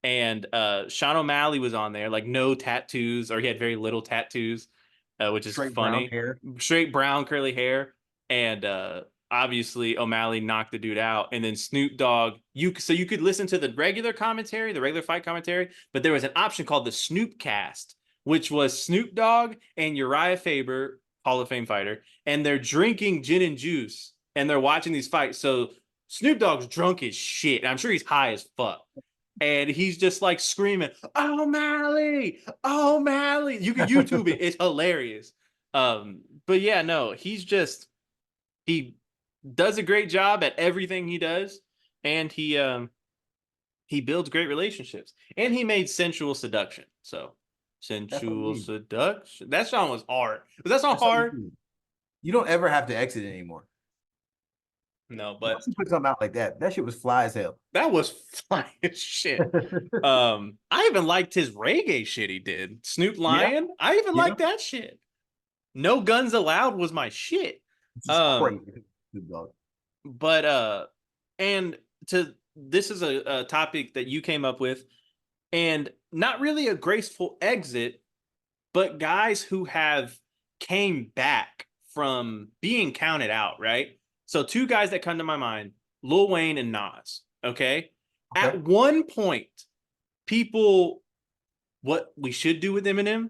And Sean O'Malley was on there, like no tattoos, or he had very little tattoos, which is Straight brown funny. hair. Straight brown curly hair, and obviously O'Malley knocked the dude out. And then Snoop Dogg, you could listen to the regular commentary, the regular fight commentary, but there was an option called the Snoop Cast, which was Snoop Dogg and Uriah Faber, Hall of Fame fighter, and they're drinking gin and juice and they're watching these fights. So Snoop Dogg's drunk as shit. I'm sure he's high as fuck. And he's just like screaming, O'Malley, O'Malley. You can YouTube it. It's hilarious. But yeah, no, he does a great job at everything he does, and he builds great relationships. And he made Sensual Seduction. So That's what I Sensual mean. Seduction. That song was hard. Was that song That's what I hard? mean. You don't ever have to exit anymore. No, Once but you put something out like that, that shit was fly as hell. that was fine as shit. I even liked his reggae shit he did. Snoop Yeah, Lion. I even yeah. liked that shit. No Guns Allowed was my shit. It's just Um, crazy. Dog. but and to this is a topic that you came up with, and not really a graceful exit, but guys who have came back from being counted out, right? So two guys that come to my mind, Lil Wayne and Nas. Okay. Okay. At one point, people, what we should do with Eminem,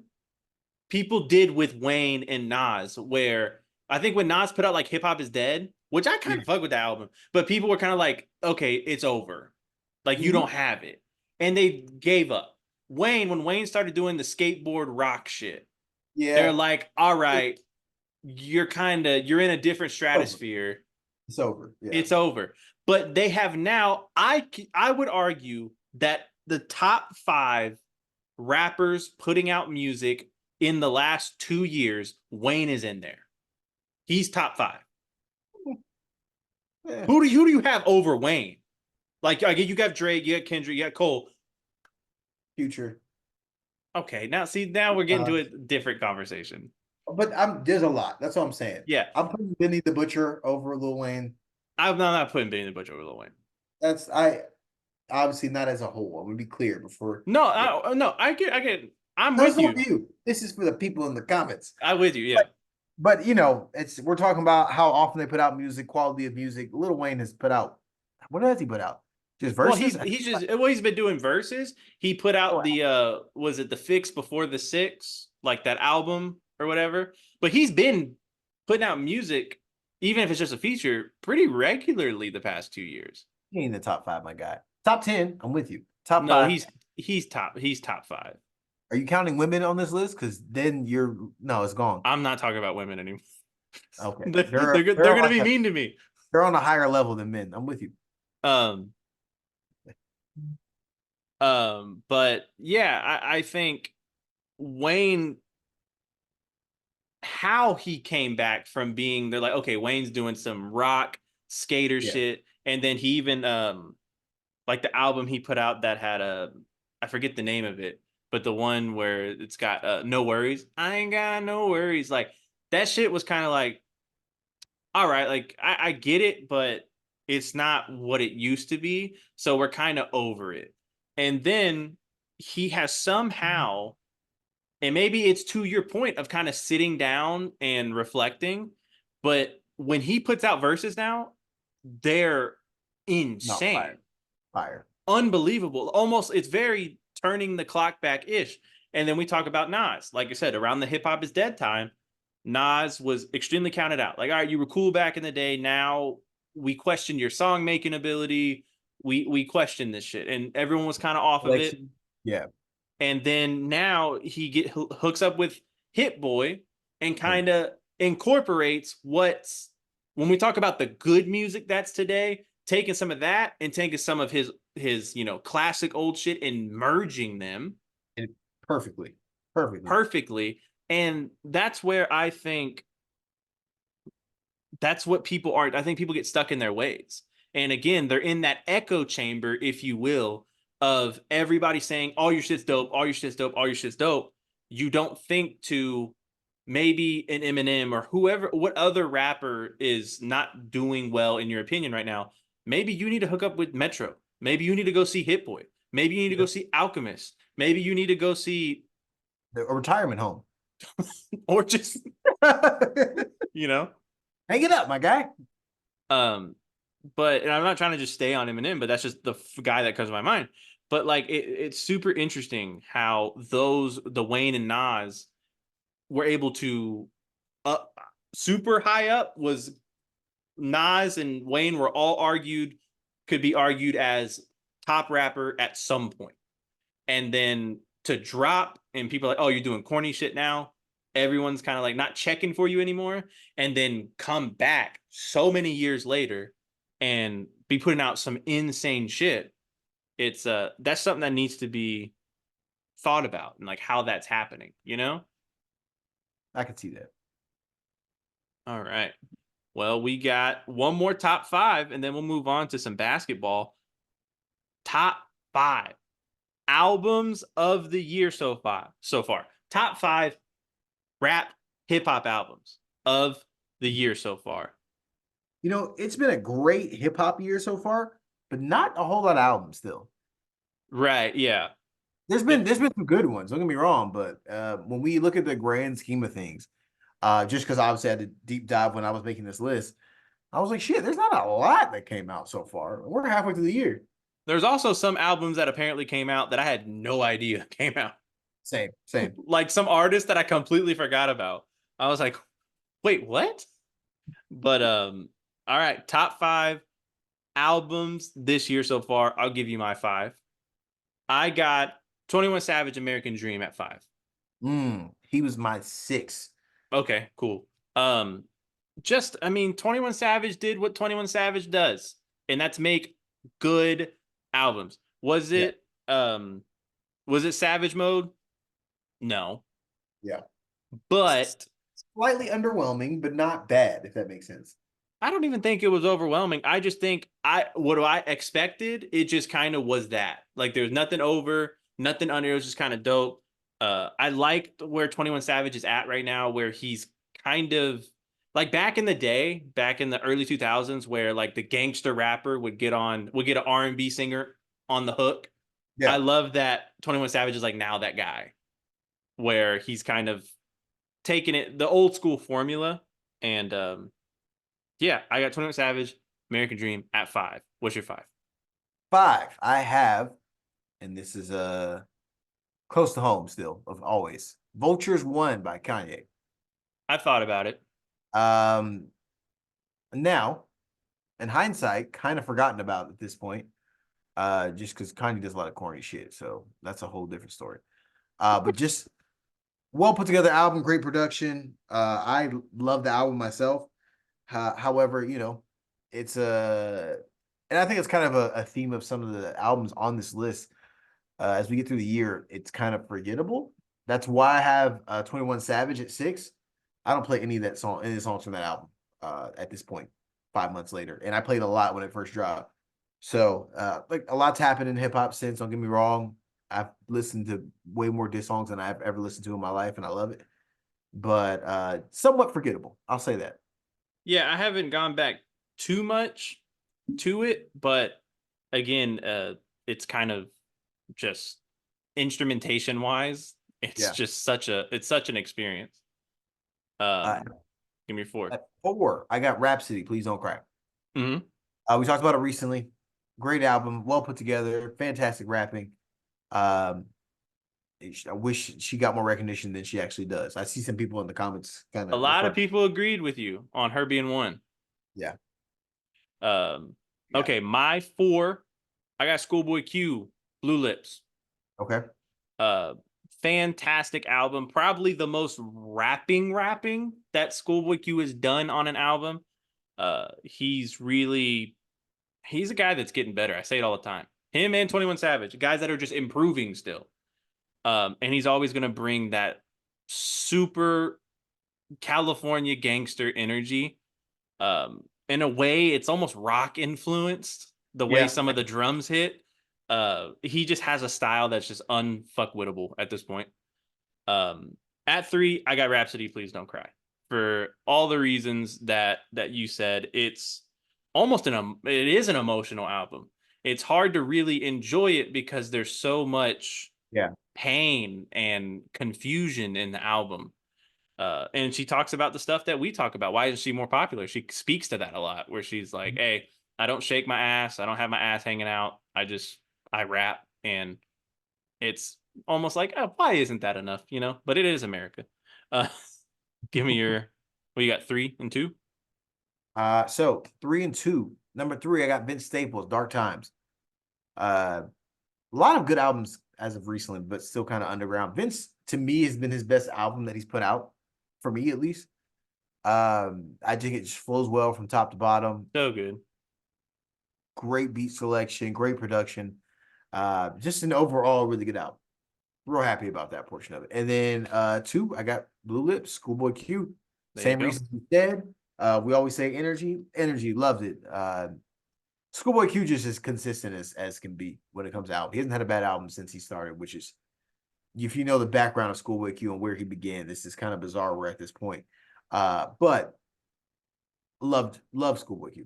people did with Wayne and Nas, where I think when Nas put out like Hip Hop is Dead, which I kind Yeah. of fuck with that album, but people were kind of like, okay, it's over. Like you Mm-hmm. don't have it. And they gave up. When Wayne started doing the skateboard rock shit, they're Yeah. like, all It's right, you're in a different over. stratosphere. It's over. Yeah. It's over. But they have now, I would argue that the top 5 rappers putting out music in the last 2 years, Wayne is in there. He's top 5. Yeah. Who do you have over Wayne? Like, you got Drake, you got Kendrick, you got Cole. Future. Okay, now we're getting Uh, to a different conversation. but there's a lot. That's what I'm saying. Yeah, I'm putting Benny the Butcher over Lil Wayne. I'm not putting Benny the Butcher over Lil Wayne. That's I obviously not as a whole. I'm gonna be clear before. No, Yeah. no, I get. I'm No, it's with not you. for you. This is for the people in the comments. I'm with you. Yeah. But but you know, it's we're talking about how often they put out music, quality of music. Lil Wayne has put out what has he put out? Just Well, verses? he's been doing verses. He put out the was it the Fix Before the Six, like that album or whatever. But he's been putting out music, even if it's just a feature, pretty regularly the past 2 years. He ain't in the top five, my guy. Top 10, I'm with you. Top No, five. he's top five. Are you counting women on this list? Because then you're no, it's gone. I'm not talking about women anymore. Okay. They're gonna be mean to me. They're on a higher level than men. I'm with you. Um but yeah, I think Wayne, how he came back from being, they're like, okay, Wayne's doing some rock skater Yeah. shit, and then he even like the album he put out that had a, I forget the name of it, but the one where it's got no worries, I ain't got no worries, like that shit was kind of like, all right, like I get it, but it's not what it used to be, so we're kind of over it. And then he has somehow, and maybe it's to your point of kind of sitting down and reflecting, but when he puts out verses now, they're No, insane, fire. Fire. unbelievable. Almost, it's very turning the clock back ish. And then we talk about Nas. Like I said, around the hip hop is dead time, Nas was extremely counted out. Like, all right, you were cool back in the day. Now we question your song making ability. We question this shit, and everyone was kind of off of it. Collection. Yeah. And then now he hooks up with Hit Boy and Yeah. kind of incorporates what's, when we talk about the good music that's today, taking some of that and taking some of his classic old shit and merging them And perfectly. Perfectly. perfectly. And that's where I think that's what people are. I think people get stuck in their ways. And again, they're in that echo chamber, if you will, of everybody saying, all your shit's dope, all your shit's dope, all your shit's dope. You don't think to maybe an Eminem or whoever, what other rapper is not doing well in your opinion right now. Maybe you need to hook up with Metro. Maybe you need to go see Hit Boy. Maybe you need to go see Alchemist. Maybe you need to go see, A retirement home. or just, Hang you know, it up, my guy. Um, but and I'm not trying to just stay on Eminem, but that's just the guy that comes to my mind. But like it's super interesting how the Wayne and Nas were able to up super high up was Nas and Wayne were all argued, could be argued as top rapper at some point. And then to drop and people are like, oh, you're doing corny shit now. Everyone's kind of like not checking for you anymore. And then come back so many years later and be putting out some insane shit. It's that's something that needs to be thought about and like how that's happening, you know? I can see that. All right. Well, we got one more top five, and then we'll move on to some basketball. Top five albums of the year so far. So far, top five rap hip hop albums of the year so far. You know, it's been a great hip hop year so far, but not a whole lot of albums still. Right? Yeah. There's been some good ones, don't get me wrong, but when we look at the grand scheme of things, just because obviously I had a deep dive when I was making this list, I was like, shit, there's not a lot that came out so far. We're halfway through the year. There's also some albums that apparently came out that I had no idea came out. Same, same. Like some artists that I completely forgot about. I was like, wait, what? But all right, top five albums this year so far. I'll give you my five. I got 21 Savage American Dream at five. He was my six. Okay, cool. Um, just I mean, 21 Savage did what 21 Savage does, and that's make good albums. Yeah, Was it Savage Mode? No. yeah. But Slightly underwhelming, but not bad, if that makes sense. I don't even think it was overwhelming. I just think what I expected, it just kind of was that. Like there's nothing over, nothing under. It was just kind of dope. I liked where 21 Savage is at right now, where he's kind of like back in the day, back in the early 2000s, where like the gangster rapper would get an R&B singer on the hook. I Yeah. love that 21 Savage is like now that guy where he's kind of taking it the old school formula. And yeah, I got 21 Savage, American Dream at 5. What's your 5? Five, I have, and this is close to home still of always. Vultures One by Kanye. I thought about it. Um, now in hindsight, kind of forgotten about at this point. Just because Kanye does a lot of corny shit, so that's a whole different story. But just well put together album, great production. I love the album myself. However, it's and I think it's kind of a theme of some of the albums on this list. As we get through the year, it's kind of forgettable. That's why I have 21 Savage at 6. I don't play any of the songs from that album at this point, 5 months later. And I played a lot when it first dropped. So like a lot's happened in hip hop since, don't get me wrong. I've listened to way more diss songs than I've ever listened to in my life, and I love it. But somewhat forgettable. I'll say that. Yeah, I haven't gone back too much to it, but again, it's kind of just instrumentation wise, it's Yeah. just such an experience. Uh, Um, Give me 4. at 4, I got Rhapsody, Please Don't Cry. Mm-hmm. We talked about it recently. Great album, well put together, fantastic rapping. Um, I wish she got more recognition than she actually does. I see some people in the comments kind A of lot refer. of people agreed with you on her being 1. Yeah, Um, yeah. okay, my 4, I got Schoolboy Q, Blue Lips. Okay. Uh, Fantastic album. Probably the most rapping that Schoolboy Q has done on an album. He's really he's a guy that's getting better. I say it all the time. Him and 21 Savage, guys that are just improving still. And he's always gonna bring that super California gangster energy. In a way, it's almost rock influenced. The way Yeah. some of the drums hit. He just has a style that's just unfuckwittable at this point. Um, at 3, I got Rhapsody. Please don't cry for all the reasons that you said. It's almost it is an emotional album. It's hard to really enjoy it because there's so much Yeah. pain and confusion in the album. And she talks about the stuff that we talk about. Why isn't she more popular? She speaks to that a lot, where she's like, "Hey, I don't shake my ass. I don't have my ass hanging out. I rap." And it's almost like, oh, why isn't that enough? But it is America. Uh, Give me your. Well, you got 3 and 2. So 3 and 2. Number 3, I got Vince Staples, Dark Times. A lot of good albums as of recently, but still kind of underground. Vince, to me, has been his best album that he's put out, for me at least. I think it just flows well from top to bottom. So good. Great beat selection, great production. Just an overall really good album. Real happy about that portion of it. And then 2, I got Blue Lips, Schoolboy Q. There you Same go. reasons we said. We always say energy. Energy, loved it. Schoolboy Q just as consistent as can be when it comes out. He hasn't had a bad album since he started, which is, if you know the background of Schoolboy Q and where he began, this is kind of bizarre. We're at this point. But loved Schoolboy Q.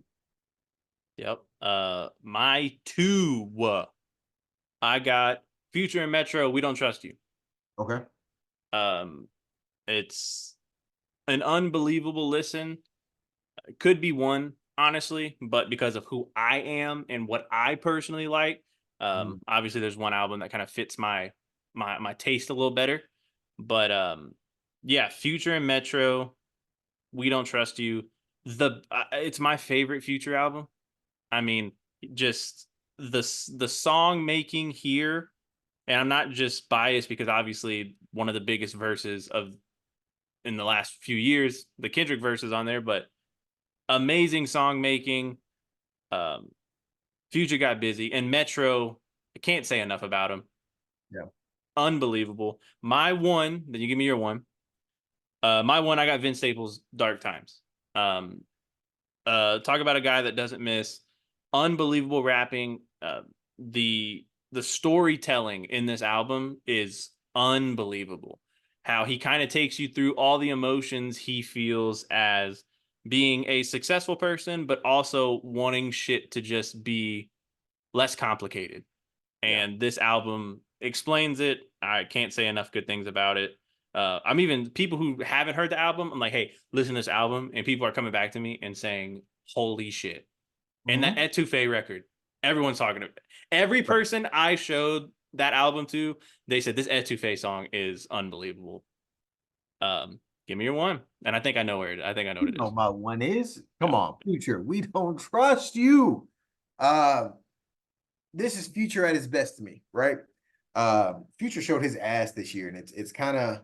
Yep. My 2. I got Future and Metro. We don't trust you. Okay. Um, it's an unbelievable listen. It could be 1, honestly, but because of who I am and what I personally like, Mm. obviously there's one album that kind of fits my taste a little better. But yeah, Future and Metro, We Don't Trust You. It's my favorite Future album. I mean, just the song making here, and I'm not just biased because obviously one of the biggest verses of in the last few years, the Kendrick verse is on there, but amazing song making. Um, Future got busy, and Metro, I can't say enough about him. Yeah. Unbelievable. My 1, then you give me your 1. My 1, I got Vince Staples, Dark Times. Um, Talk about a guy that doesn't miss. Unbelievable rapping. The storytelling in this album is unbelievable. How he kind of takes you through all the emotions he feels as being a successful person, but also wanting shit to just be less complicated. Yeah. And this album explains it. I can't say enough good things about it. I'm even people who haven't heard the album. I'm like, hey, listen to this album, and people are coming back to me and saying, "Holy shit!" And that Hmm. Etouffee record, everyone's talking about. Every person I showed that album to, they said this Etouffee song is unbelievable. Give me your one, and I think I know where it. I think I know what You it know is. my one is. Come Yeah. on, Future. We don't trust you. Uh, this is Future at his best to me, right? Future showed his ass this year, and it's kind of,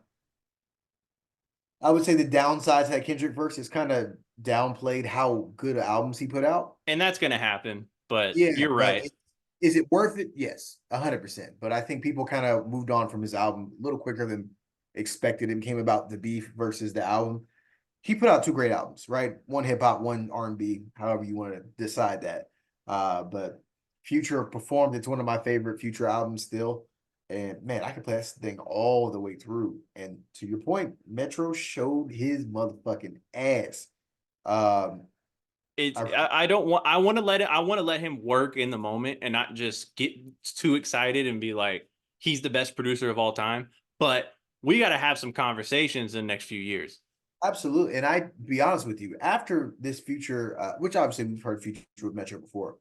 I would say the downside to that Kendrick verse is kind of downplayed how good albums he put out. And that's gonna happen. But Yeah, you're but right. is it worth it? Yes, 100%. But I think people kind of moved on from his album a little quicker than expected. It came about the beef versus the album. He put out two great albums, right? One hip hop, one R&B, however you want to decide that. But Future performed. It's one of my favorite Future albums still. And man, I could play this thing all the way through. And to your point, Metro showed his motherfucking ass. Um, It's I I don't want I want to let it I want to let him work in the moment and not just get too excited and be like he's the best producer of all time. But we got to have some conversations in the next few years. Absolutely. And I be honest with you, after this Future, which obviously we've heard Future with Metro before,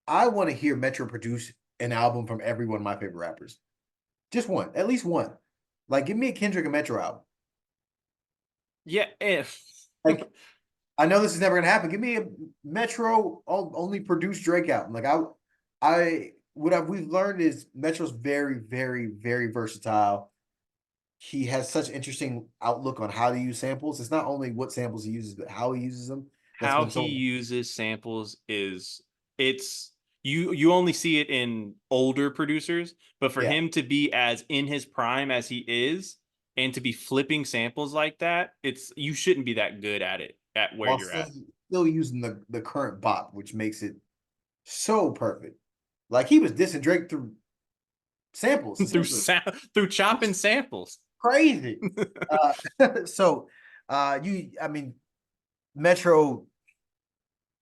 I want to hear Metro produce an album from every one of my favorite rappers. Just one, at least one. Like, give me a Kendrick and Metro album. Yeah, if Like, I know this is never gonna happen. Give me a Metro only produced Drake album. Like, what we've learned is Metro's very, very, very versatile. He has such interesting outlook on how to use samples. It's not only what samples he uses, but how he uses them. That's how been he so uses samples is it's you only see it in older producers, but for yeah. him to be as in his prime as he is and to be flipping samples like that, it's you shouldn't be that good at it at where While you're at. still using the current bop, which makes it so perfect. Like he was dissing Drake through samples, through essentially. through chopping It's samples. crazy. So I mean, Metro,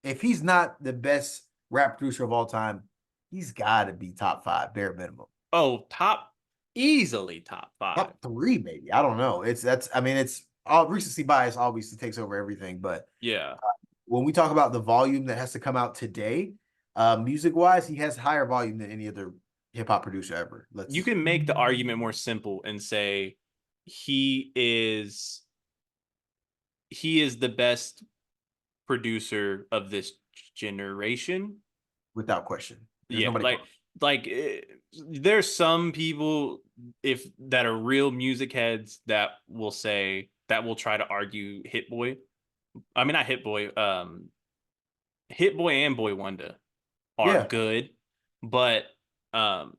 if he's not the best rap producer of all time, he's gotta be top five, bare minimum. Oh, top easily top five. Top three, maybe. I don't know. It's all recency bias obviously takes over everything, but Yeah. when we talk about the volume that has to come out today, music wise, he has higher volume than any other hip hop producer ever. You Let's can make the argument more simple and say he is he is the best producer of this generation. without question. There's Yeah, nobody close. like there's some people if that are real music heads that will say that will try to argue Hit Boy. I mean not Hit Boy, Hit Boy and Boy Wonder are Yeah, good, but um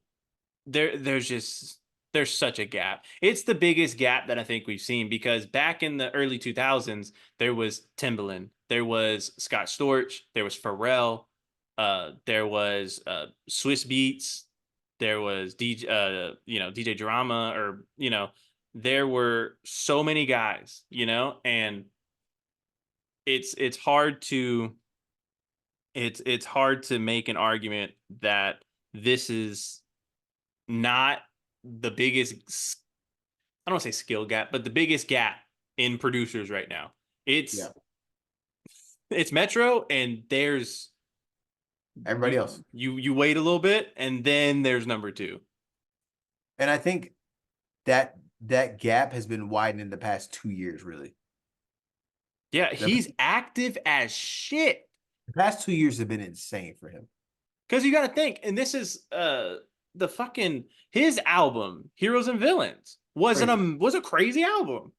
there's just there's such a gap. It's the biggest gap that I think we've seen because back in the early 2000s there was Timbaland, there was Scott Storch, there was Pharrell, there was Swiss Beats, there was DJ DJ Drama or there were so many guys, and it's hard to it's hard to make an argument that this is not the biggest I don't want to say skill gap, but the biggest gap in producers right now. yeah. It's it's Metro and there's Everybody you else. you wait a little bit and then there's number 2. And I think that gap has been widened in the past 2 years, really. Yeah, The, he's active as shit. the past 2 years have been insane for him. Cuz you got to think and this is the fucking his album Heroes and Villains Crazy. was a crazy album.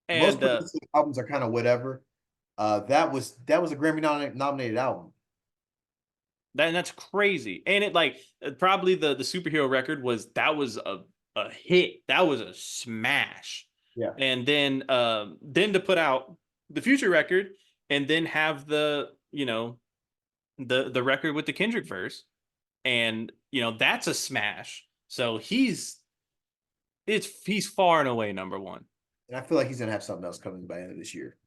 Most And producers albums are kind of whatever. That was a Grammy nominated album. that's crazy. And it like probably the superhero record was a hit. That was a smash. Yeah. And then to put out the future record and then have the record with the Kendrick verse and that's a smash. So he's far and away number 1. And I feel like he's gonna have something else coming by the end of this year.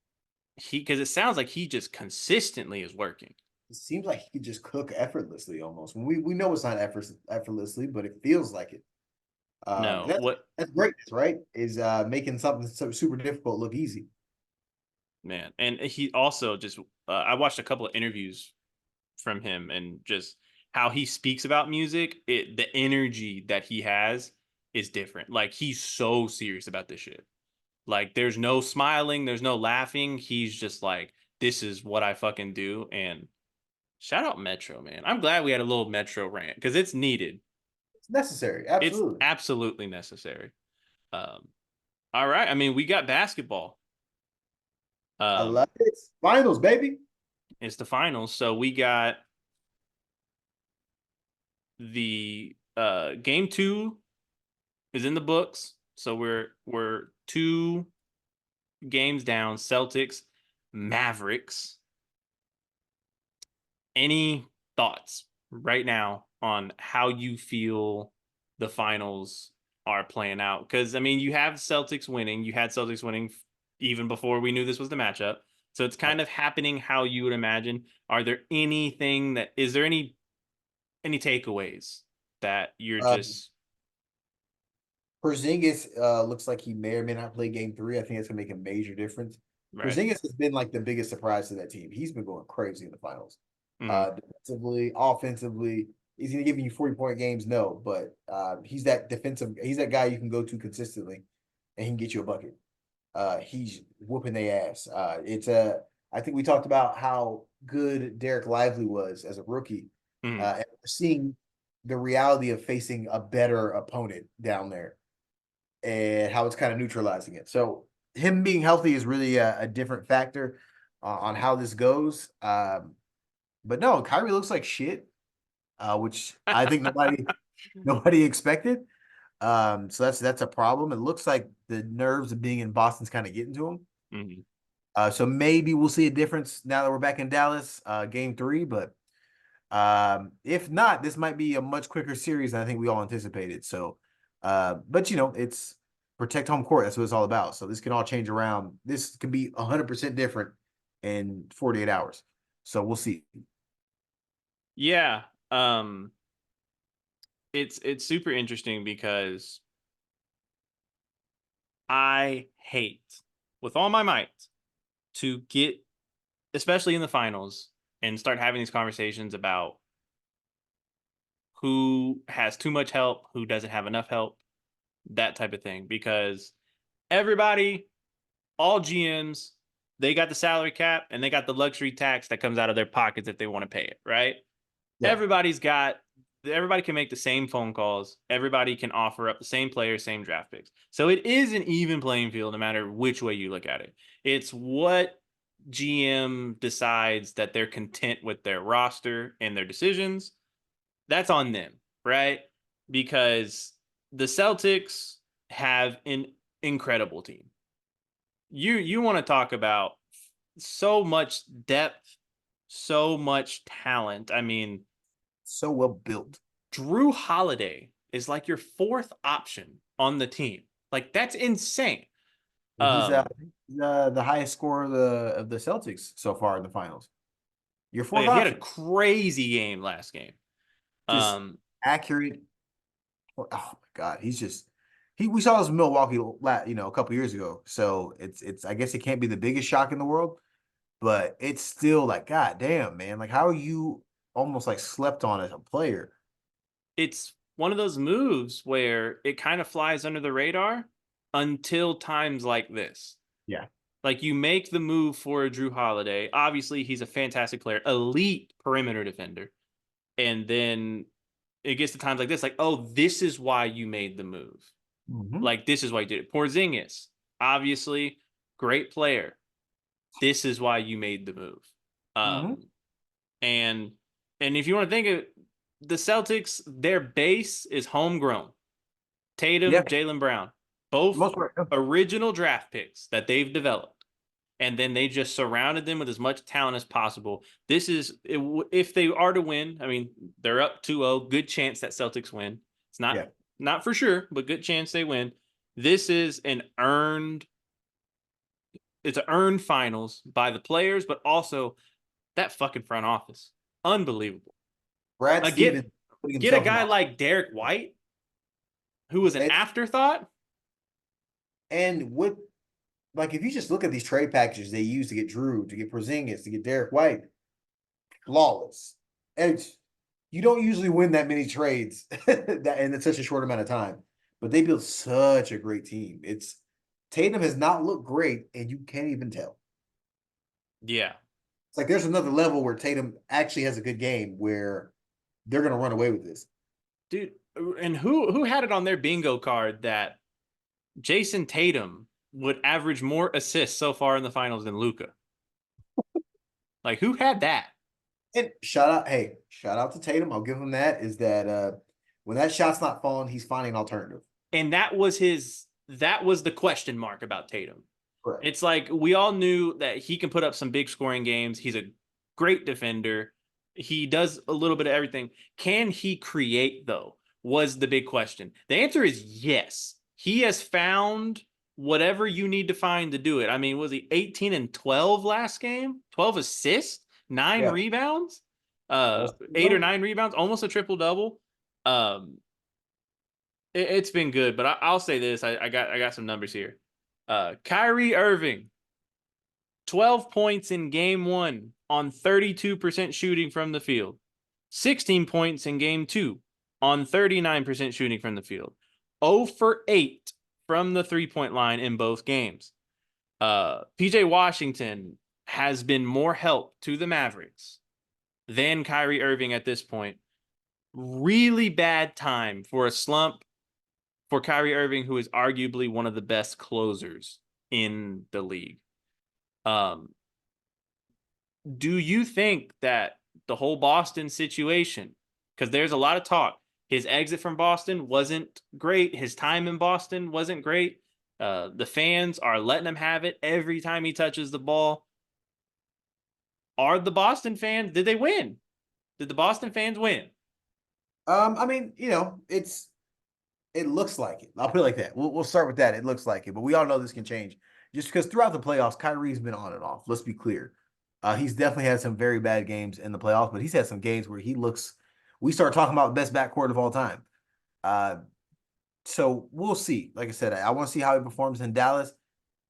because it sounds like he just consistently is working. It seems like he could just cook effortlessly almost. We know it's not effortlessly, but it feels like it. And No, what that's greatness, right? Is making something so super difficult look easy. man? And he also just I watched a couple of interviews from him and just how he speaks about music. The energy that he has is different. Like he's so serious about this shit. Like there's no smiling, there's no laughing. He's just like, this is what I fucking do. And shout out Metro, man. I'm glad we had a little Metro rant because it's needed. It's necessary, It's absolutely. absolutely necessary. Um, all right. I mean, we got basketball. I love Um, it. Finals, baby. it's the finals. So we got the game two is in the books. So we're 2 games down. Celtics, Mavericks. Any thoughts right now on how you feel the finals are playing out? Because I mean, you have Celtics winning. You had Celtics winning even before we knew this was the matchup. So it's kind of happening how you would imagine. Are there anything that is there any takeaways that you're Uh, just Porzingis looks like he may or may not play game three. I think it's gonna make a major difference. right? Porzingis has been like the biggest surprise to that team. He's been going crazy in the finals. Mm, Defensively, offensively, is he gonna give you 40-point games? No, but he's that defensive, he's that guy you can go to consistently and he can get you a bucket. He's whooping their ass. It's a I think we talked about how good Derek Lively was as a rookie. mm. And seeing the reality of facing a better opponent down there and how it's kind of neutralizing it. So him being healthy is really a different factor on how this goes. But no, Kyrie looks like shit, which I think nobody expected. So that's a problem. It looks like the nerves of being in Boston's kind of getting to him. Mm. So maybe we'll see a difference now that we're back in Dallas, game three. But if not, this might be a much quicker series than I think we all anticipated. So, but it's protect home court. That's what it's all about. So this can all change around. This could be 100% different in 48 hours. So we'll see. Yeah. It's super interesting because I hate with all my might to get, especially in the finals, and start having these conversations about who has too much help, who doesn't have enough help, that type of thing. Because everybody, all GMs, they got the salary cap and they got the luxury tax that comes out of their pockets if they want to pay it, right? Yeah. Everybody's got everybody can make the same phone calls. Everybody can offer up the same players, same draft picks. So it is an even playing field no matter which way you look at it. It's what GM decides that they're content with their roster and their decisions. That's on them, right? Because the Celtics have an incredible team. You want to talk about so much depth, so much talent. I mean, So well built. Drew Holiday is like your fourth option on the team. Like that's insane. And he's Um, the highest scorer of the Celtics so far in the finals. Your oh fourth yeah, he had a option, crazy game last game. just Um, accurate. Oh my God, he's just he. We saw this in Milwaukee, a couple years ago. So it's. I guess it can't be the biggest shock in the world, but it's still like, God damn, man. Like, how are you almost like slept on as a player? it's one of those moves where it kind of flies under the radar until times like this. Yeah. Like you make the move for a Drew Holiday. Obviously, he's a fantastic player, elite perimeter defender. And then it gets to times like this, like, oh, this is why you made the move. Mm-hmm. Like, this is why you did it. Porzingis, obviously, great player. This is why you made the move. Mm-hmm. Um, and if you want to think of the Celtics, their base is homegrown. Yeah. Tatum, Jalen Brown, both Most part. Yeah. original draft picks that they've developed. And then they just surrounded them with as much talent as possible. This is if they are to win. I mean, they're up 2-0. Good chance that Celtics win. It's Yeah. not for sure, but good chance they win. This is an earned. it's an earned finals by the players, but also that fucking front office. Unbelievable. Brad Get Stevens putting get a himself in guy the like Derek White, who was an afterthought. and what like if you just look at these trade packages they used to get Drew, to get Porzingis, to get Derek White, flawless. And you don't usually win that many trades that in such a short amount of time. But they built such a great team. It's Tatum has not looked great, and you can't even tell. Yeah, It's like there's another level where Tatum actually has a good game where they're gonna run away with this. dude. And who had it on their bingo card that Jason Tatum would average more assists so far in the finals than Luka? Like, who had that? And shout out to Tatum. I'll give him that. Is that when that shot's not falling, he's finding an alternative. And that was the question mark about Tatum. Correct. It's like we all knew that he can put up some big scoring games. He's a great defender. He does a little bit of everything. Can he create, though? Was the big question. The answer is yes. He has found whatever you need to find to do it. I mean, was he 18 and 12 last game? 12 assists, 9 Yeah. rebounds, Almost 8 or 9 rebounds, almost a triple double. It's been good, but I'll say this: I got some numbers here. Kyrie Irving, 12 points in game 1 on 32% shooting from the field. 16 points in game 2 on 39% shooting from the field. 0 for 8 from the 3-point line in both games. PJ Washington has been more help to the Mavericks than Kyrie Irving at this point. Really bad time for a slump for Kyrie Irving, who is arguably one of the best closers in the league. Do you think that the whole Boston situation, because there's a lot of talk, his exit from Boston wasn't great, his time in Boston wasn't great, the fans are letting him have it every time he touches the ball. Are the Boston fans, did they win? Did the Boston fans win? I mean, it looks like it. I'll put it like that. We'll start with that. It looks like it, but we all know this can change. Just because throughout the playoffs, Kyrie's been on and off. Let's be clear. He's definitely had some very bad games in the playoffs, but he's had some games where he looks. We start talking about best backcourt of all time. Uh, so we'll see. Like I said, I want to see how he performs in Dallas.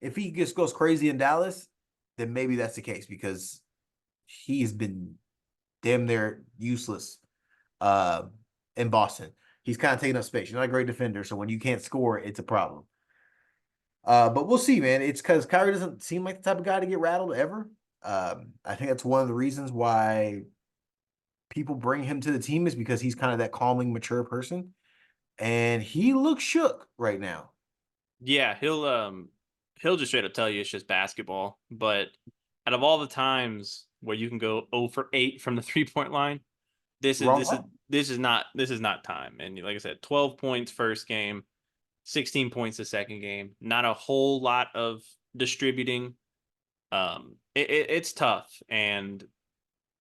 If he just goes crazy in Dallas, then maybe that's the case because he's been damn near useless uh, in Boston. He's kind of taking up space. You're not a great defender, so when you can't score, it's a problem. But we'll see, man. It's because Kyrie doesn't seem like the type of guy to get rattled ever. I think that's one of the reasons why people bring him to the team is because he's kind of that calming, mature person, and he looks shook right now. Yeah, he'll just straight up tell you it's just basketball. But out of all the times where you can go 0 for 8 from the 3-point line, this is Wrong this is one. this is not time. And like I said, 12 points first game, 16 points the second game. Not a whole lot of distributing. It's tough, and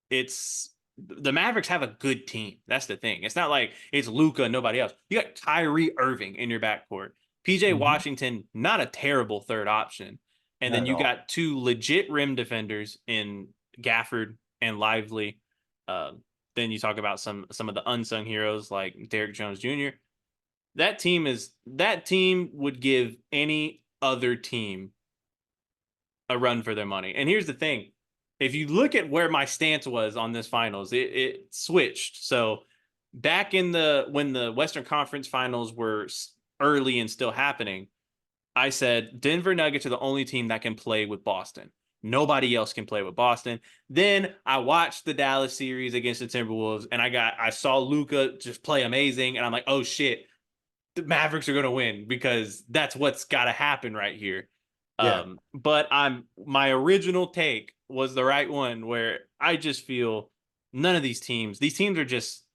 it's the Mavericks have a good team. That's the thing. It's not like it's Luka and nobody else. You got Kyrie Irving in your backcourt. PJ Mm-hmm. Washington, not a terrible third option. And Not then at you all. got 2 legit rim defenders in Gafford and Lively. Uh, then you talk about some of the unsung heroes like Derrick Jones Jr. That team would give any other team a run for their money. And here's the thing. If you look at where my stance was on this finals, it switched. So back in when the Western Conference finals were early and still happening, I said Denver Nuggets are the only team that can play with Boston. Nobody else can play with Boston. Then I watched the Dallas series against the Timberwolves, and I saw Luka just play amazing, and I'm like, oh shit, the Mavericks are going to win because that's what's got to happen right here. Yeah. But my original take was the right one where I just feel none of these teams are just,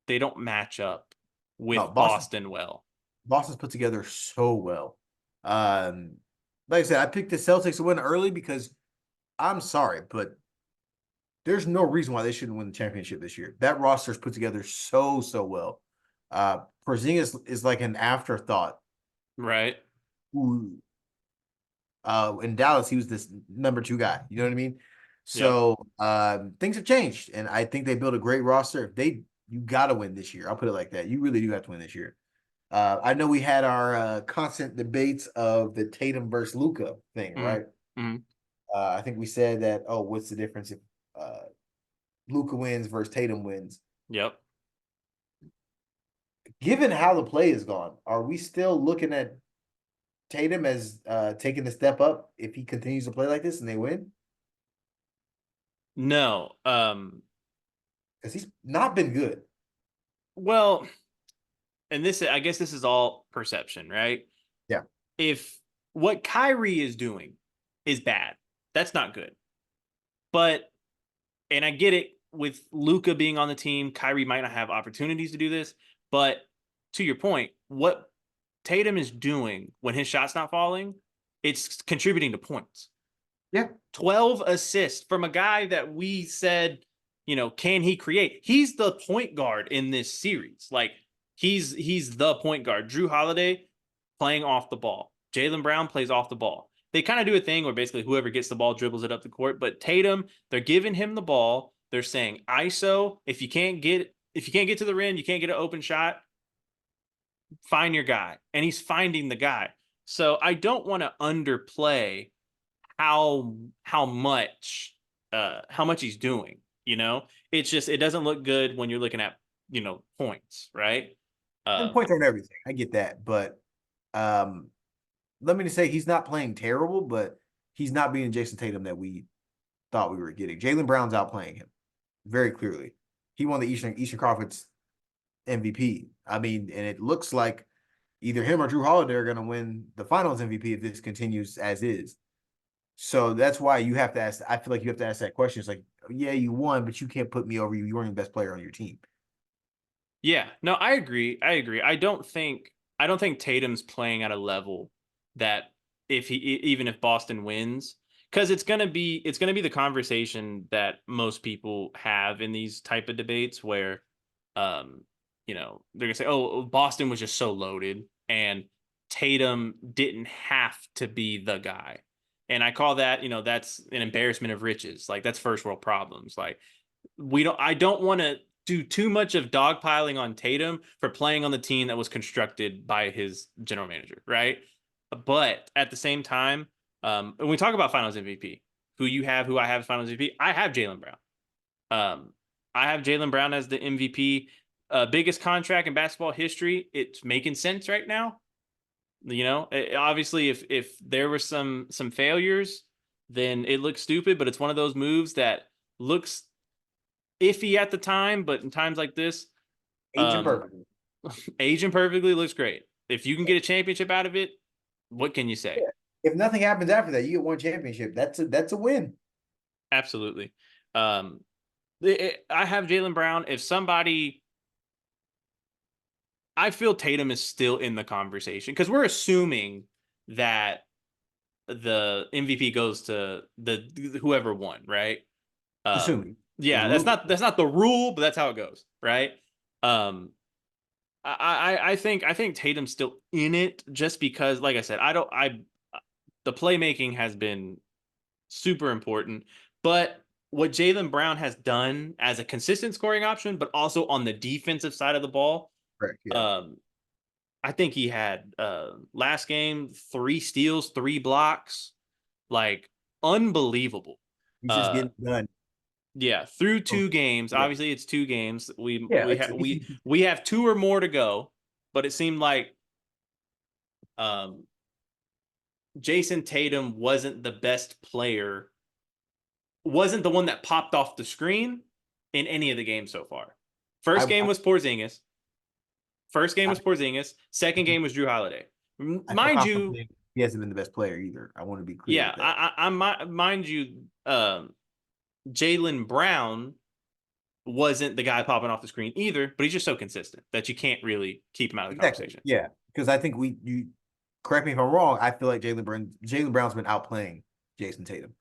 they don't match up No, with Boston. Boston well. Boston's put together so well. Um, like I said, I picked the Celtics to win early because I'm sorry, but there's no reason why they shouldn't win the championship this year. That roster's put together so well. Porzingis is like an afterthought. Right. Ooh. In Dallas, he was this number 2 guy. You know what I mean? Yep. So things have changed, and I think they built a great roster. If they, you got to win this year. I'll put it like that. You really do have to win this year. I know we had our constant debates of the Tatum versus Luca thing, Mm-hmm. right? Mm-hmm. I think we said that. Oh, what's the difference if Luca wins versus Tatum wins? Yep. Given how the play is gone, are we still looking at Tatum as taking the step up if he continues to play like this and they win? No. Because he's not been good. Well, and this, I guess this is all perception, right? Yeah. If what Kyrie is doing is bad, that's not good. But, and I get it with Luca being on the team, Kyrie might not have opportunities to do this. But to your point, what Tatum is doing when his shot's not falling, it's contributing to points. Yeah. 12 assists from a guy that we said, can he create? He's the point guard in this series. Like he's the point guard. Drew Holiday playing off the ball. Jaylen Brown plays off the ball. They kind of do a thing where basically whoever gets the ball dribbles it up the court. But Tatum, they're giving him the ball. They're saying ISO. If you can't get to the rim, you can't get an open shot. Find your guy, and he's finding the guy. So I don't want to underplay how how much how much he's doing. It's just it doesn't look good when you're looking at points, right? And points aren't everything. I get that. But um, let me just say he's not playing terrible, but he's not being Jason Tatum that we thought we were getting. Jaylen Brown's outplaying him very clearly. He won the Eastern Conference MVP. I mean, and it looks like either him or Drew Holiday are going to win the Finals MVP if this continues as is. So that's why you have to ask. I feel like you have to ask that question. It's like, yeah, you won, but you can't put me over you. You weren't the best player on your team. Yeah, no, I agree. I don't think Tatum's playing at a level that if he even if Boston wins, because it's gonna be the conversation that most people have in these type of debates where um they're gonna say, oh, Boston was just so loaded and Tatum didn't have to be the guy. And I call that, that's an embarrassment of riches. Like that's first world problems. Like I don't want to do too much of dogpiling on Tatum for playing on the team that was constructed by his general manager, right? But at the same time, when we talk about Finals MVP, who I have as Finals MVP, I have Jaylen Brown. I have Jaylen Brown as the MVP. Biggest contract in basketball history. It's making sense right now. Obviously, if there were some failures, then it looks stupid. But it's one of those moves that looks iffy at the time, but in times like this, Agent um, perfectly. aging perfectly looks great. If you can get a championship out of it, what can you say? Yeah. If nothing happens after that, you get one championship. That's a win. Absolutely. Um, I have Jaylen Brown. If somebody, I feel Tatum is still in the conversation because we're assuming that the MVP goes to the whoever won, right? Assuming the Yeah, that's rule. not the rule, but that's how it goes, right? Um, I think Tatum's still in it just because, like I said, the playmaking has been super important, but what Jaylen Brown has done as a consistent scoring option, but also on the defensive side of the ball, Correct. Yeah. um, I think he had last game 3 steals, 3 blocks, like unbelievable. He's just Uh, getting done. yeah, through Oh, 2 games. yeah. Obviously, it's 2 games. We Yeah. we have we have 2 or more to go, but it seemed like um Jason Tatum wasn't the best player, wasn't the one that popped off the screen in any of the games so far. I, First game I, was Porzingis. First game I, was Porzingis. Second game was Drew Holiday. I feel Mind confident you, he hasn't been the best player either. I want to be clear yeah, with that. mind you, Jaylen Brown wasn't the guy popping off the screen either, but he's just so consistent that you can't really keep him out of the Exactly. conversation. Yeah. Because I think you correct me if I'm wrong. I feel like Jaylen Brown's been outplaying Jason Tatum,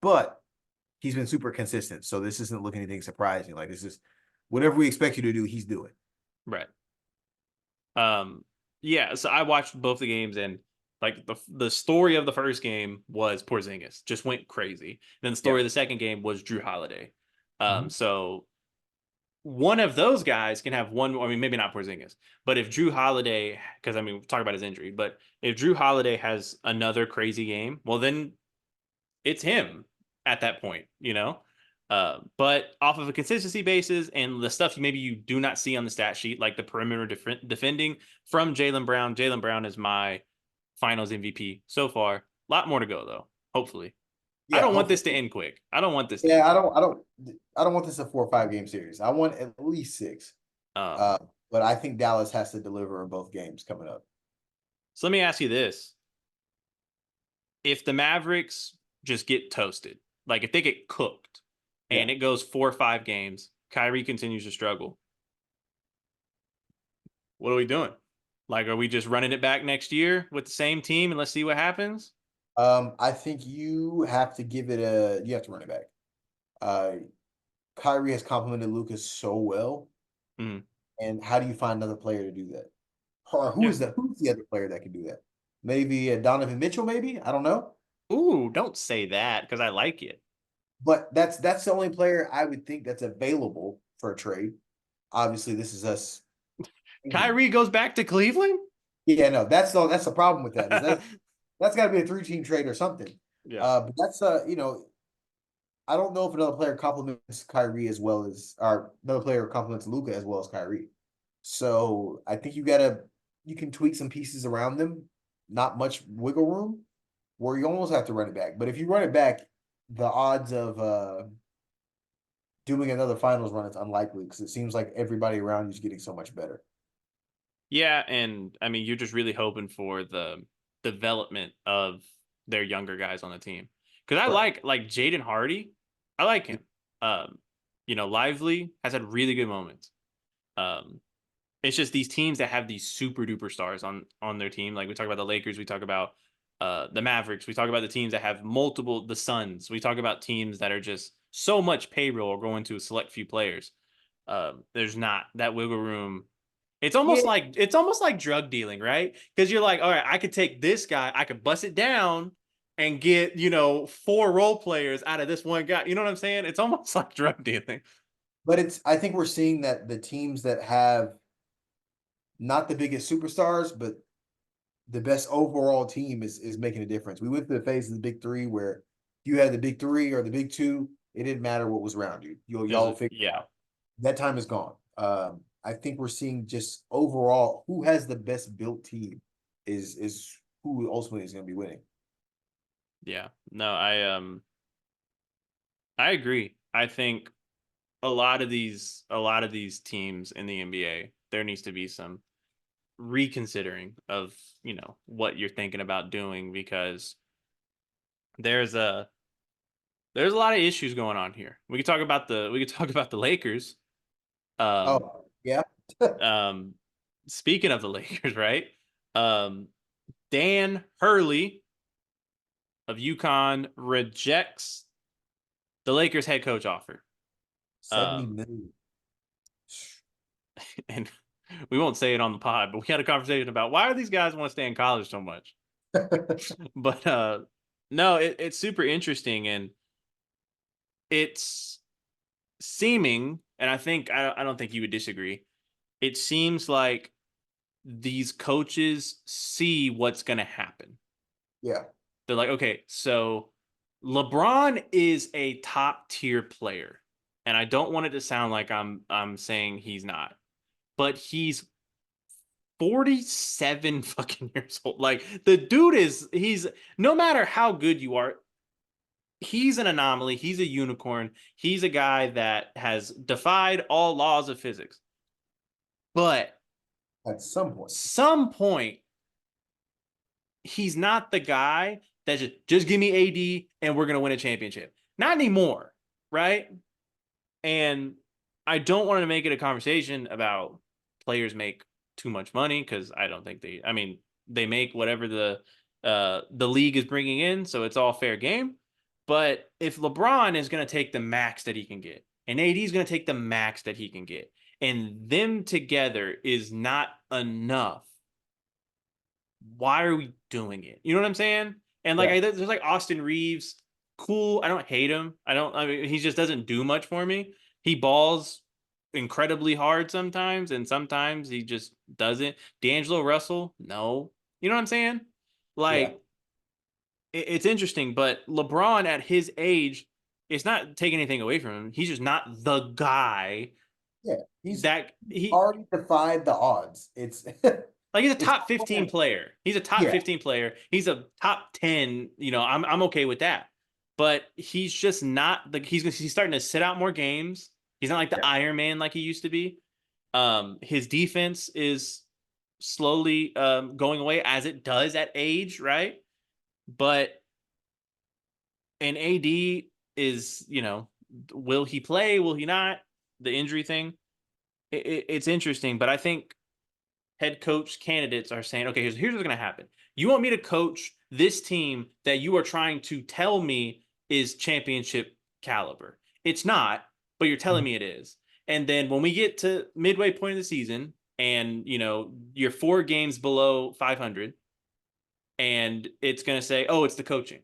but he's been super consistent. So this isn't looking anything surprising. Like this is whatever we expect you to do, he's doing. Right. Yeah, so I watched both the games and Like the story of the first game was Porzingis just went crazy. Then the Yeah. story of the second game was Drew Holiday. Mhm. So one of those guys can have one. I mean, maybe not Porzingis, but if Drew Holiday, because I mean, we're talking about his injury, but if Drew Holiday has another crazy game, well, then it's him at that point, you know. But off of a consistency basis and the stuff maybe you do not see on the stat sheet, like the perimeter defending from Jaylen Brown. Jaylen Brown is my Finals MVP so far. A lot more to go though. Hopefully, I Yeah, don't want this hopefully. to end quick. I don't want this to Yeah, end quick. I don't want this a 4 or 5 game series. I want at least 6. Um, Uh, but I think Dallas has to deliver in both games coming up. so let me ask you this: if the Mavericks just get toasted, like if they get cooked, Yeah. and it goes 4 or 5 games, Kyrie continues to struggle, what are we doing? Like, are we just running it back next year with the same team and let's see what happens? I think you have to run it back. Uh, Kyrie has complimented Lucas so well, Mm, and how do you find another player to do that? Or yeah. who's the other player that can do that? Maybe Donovan Mitchell, maybe? I don't know. Ooh, don't say that because I like it. But that's the only player I would think that's available for a trade. Obviously, this is us thinking. Kyrie goes back to Cleveland? Yeah, no, that's the problem with that, is that's got to be a 3-team trade or something. Yeah. But that's I don't know if another player complements Kyrie as well as, or another player complements Luca as well as Kyrie. So I think you can tweak some pieces around them, not much wiggle room, where you almost have to run it back. But if you run it back, the odds of doing another finals run is unlikely, because it seems like everybody around you is getting so much better. Yeah, and I mean, you're just really hoping for the development of their younger guys on the team. Because I Correct. like Jaden Hardy. I like him. Um, Lively has had really good moments. Um, it's just these teams that have these super duper stars on their team. Like we talk about the Lakers, we talk about the Mavericks, we talk about the teams that have multiple the Suns. We talk about teams that are just so much payroll or going to a select few players. There's not that wiggle room. Yeah, It's almost like drug dealing, right? Because you're like, all right, I could take this guy, I could bust it down and get 4 role players out of this one guy. You know what I'm saying? It's almost like drug dealing. but I think we're seeing that the teams that have not the biggest superstars, but the best overall team is making a difference. We went through the phase of the big three where you had the big three or the big two, it didn't matter what was around you. Y'all figure it Yeah, out. That time is gone. I think we're seeing just overall who has the best built team is who ultimately is going to be winning. yeah. No, I agree. I think a lot of these teams in the NBA, there needs to be some reconsidering of, what you're thinking about doing because there's a there's a lot of issues going on here. We could talk about the Lakers. Um Oh yeah, um Speaking of the Lakers, right? Um Dan Hurley of UConn rejects the Lakers head coach offer. 70 million. And we won't say it on the pod, but we had a conversation about why do these guys want to stay in college so much. But no, it's super interesting, and it's seeming, and I don't think you would disagree. It seems like these coaches see what's going to happen. Yeah, They're like, okay, so LeBron is a top tier player, and I don't want it to sound like I'm saying he's not, but he's 47 fucking years old. Like the dude he's no matter how good you are, he's an anomaly. He's a unicorn. He's a guy that has defied all laws of physics. But at some point. some point, he's not the guy that just give me AD and we're gonna win a championship. Not anymore, right? And I don't want to make it a conversation about players make too much money because I don't think I mean, they make whatever the league is bringing in, so it's all fair game. But if LeBron is going to take the max that he can get, and AD is going to take the max that he can get, and them together is not enough, why are we doing it? You know what I'm saying? And like Yeah. there's like Austin Reeves, cool. I don't hate him. I don't. I mean, he just doesn't do much for me. He balls incredibly hard sometimes, and sometimes he just doesn't. D'Angelo Russell, no. You know what I'm saying? Yeah. Like it's interesting, but LeBron at his age, it's not taking anything away from him. He's just not the guy Yeah. He's that he already defied the odds. It's like he's a it's top 15 player. He's a top yeah. 15 player. He's a top 10, I'm okay with that. But he's just not the he's starting to sit out more games. He's not like the Yeah. Iron Man like he used to be. His defense is slowly going away as it does at age, right? But and AD is, will he play? Will he not? The injury thing. It's interesting, but I think head coach candidates are saying, okay, here's what's going to happen. You want me to coach this team that you are trying to tell me is championship caliber. It's not, but you're telling Mhm. me it is. And then when we get to midway point of the season and, you're 4 games below 500 and it's going to say, oh, it's the coaching.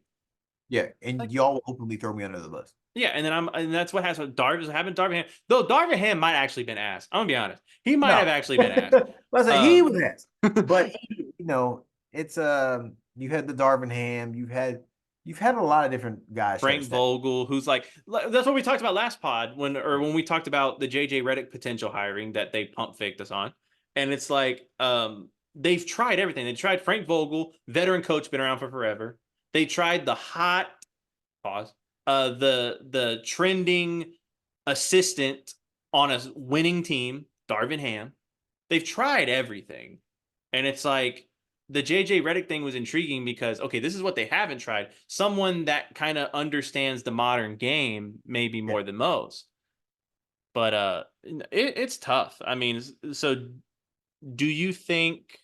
Yeah. And Like, y'all will openly throw me under the bus. yeah, and that's what has happened. Darvin Ham, though Darvin Ham might actually been asked. I'm gonna be honest. He might have No. actually been asked. I said he Um, was asked. But it's you had the Darvin Ham, you've had a lot of different guys try to Frank step. Vogel, who's like that's what we talked about last pod when we talked about the JJ Redick potential hiring that they pump faked us on, and it's like they've tried everything. They tried Frank Vogel, veteran coach, been around for forever. They tried the hot pause, the trending assistant on a winning team, Darvin Ham. They've tried everything. And it's like the JJ Redick thing was intriguing because okay, this is what they haven't tried. Someone that kind of understands the modern game maybe Yeah. more than most. But it's tough. I mean, so do you think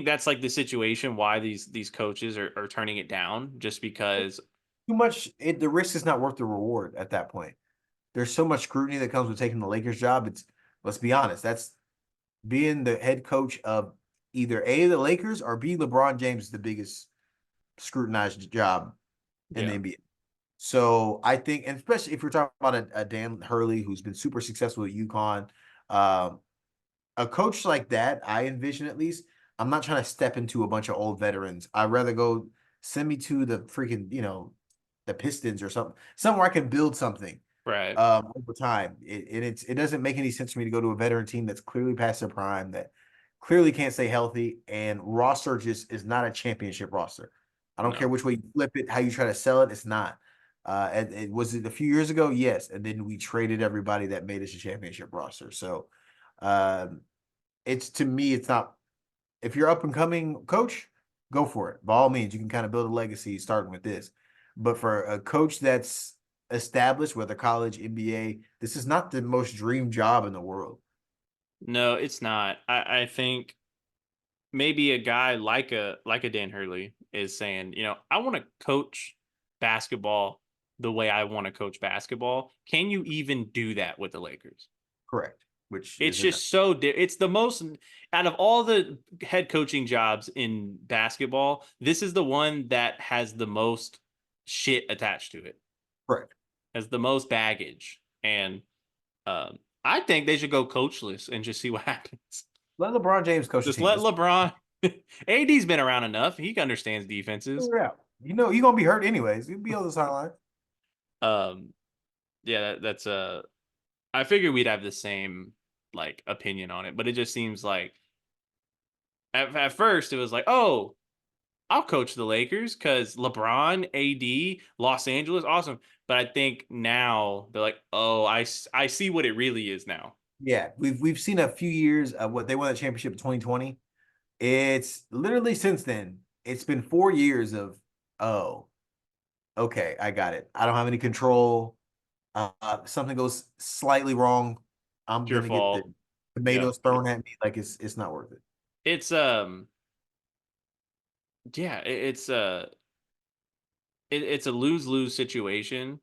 that's like the situation why these coaches are turning it down just because Too much the risk is not worth the reward at that point. There's so much scrutiny that comes with taking the Lakers job. It's let's be honest, that's being the head coach of either A the Lakers or B LeBron James is the biggest scrutinized job in the yeah, NBA. So I think, and especially if you're talking about a Dan Hurley who's been super successful at UConn, um, a coach like that, I envision at least. I'm not trying to step into a bunch of old veterans. I'd rather go send me to the freaking, the Pistons or something, somewhere I can build something right. over time. It doesn't make any sense for me to go to a veteran team that's clearly past their prime, that clearly can't stay healthy, and roster just is not a championship roster. I don't care No. which way you flip it, how you try to sell it, it's not. It was it a few years ago, yes, and then we traded everybody that made us a championship roster. So, um, it's to me, it's not. If you're up and coming coach, go for it. By all means, you can kind of build a legacy starting with this. But for a coach that's established, whether college, NBA, this is not the most dream job in the world. No, it's not. I think maybe a guy like a Dan Hurley is saying, I want to coach basketball the way I want to coach basketball. Can you even do that with the Lakers? Correct. Which It's is a just so it's the most out of all the head coaching jobs in basketball, this is the one that has the most shit attached to it. correct. Has the most baggage. And I think they should go coachless and just see what happens. Let LeBron James coach the Just team. let Just LeBron. AD's been around enough. He understands defenses. figure it out. You're gonna be hurt anyways. You'll be on the sideline. Um, yeah, that's I figured we'd have the same like opinion on it, but it just seems like at first it was like, oh, I'll coach the Lakers because LeBron, AD, Los Angeles, awesome. But I think now they're like, oh, I see what it really is now. Yeah, we've seen a few years of what they won the championship in 2020. It's literally since then. It's been 4 years of oh, okay, I got it. I don't have any control. Something goes slightly wrong, I'm It's your gonna get the fault. Yeah, tomatoes thrown at me. Like it's not worth it. it's yeah, it's a lose lose situation,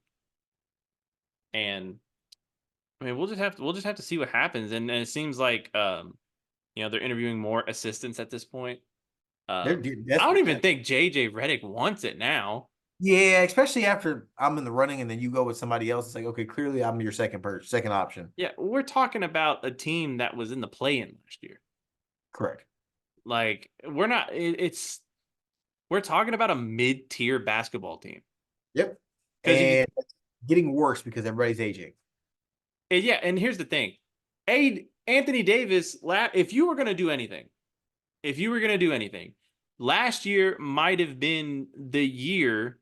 and I mean we'll just have to see what happens, and it seems like They're interviewing more assistants at this point. They're I don't desperate. even think JJ Redick wants it now. Yeah, especially after I'm in the running and then you go with somebody else. It's like, okay, clearly I'm your second option. Yeah, we're talking about a team that was in the play-in last year. Correct. Like, we're not. We're talking about a mid-tier basketball team. Yep. Because if And it's getting worse because everybody's aging. yeah, and here's the thing, Anthony Davis. If you were going to do anything, last year might have been the year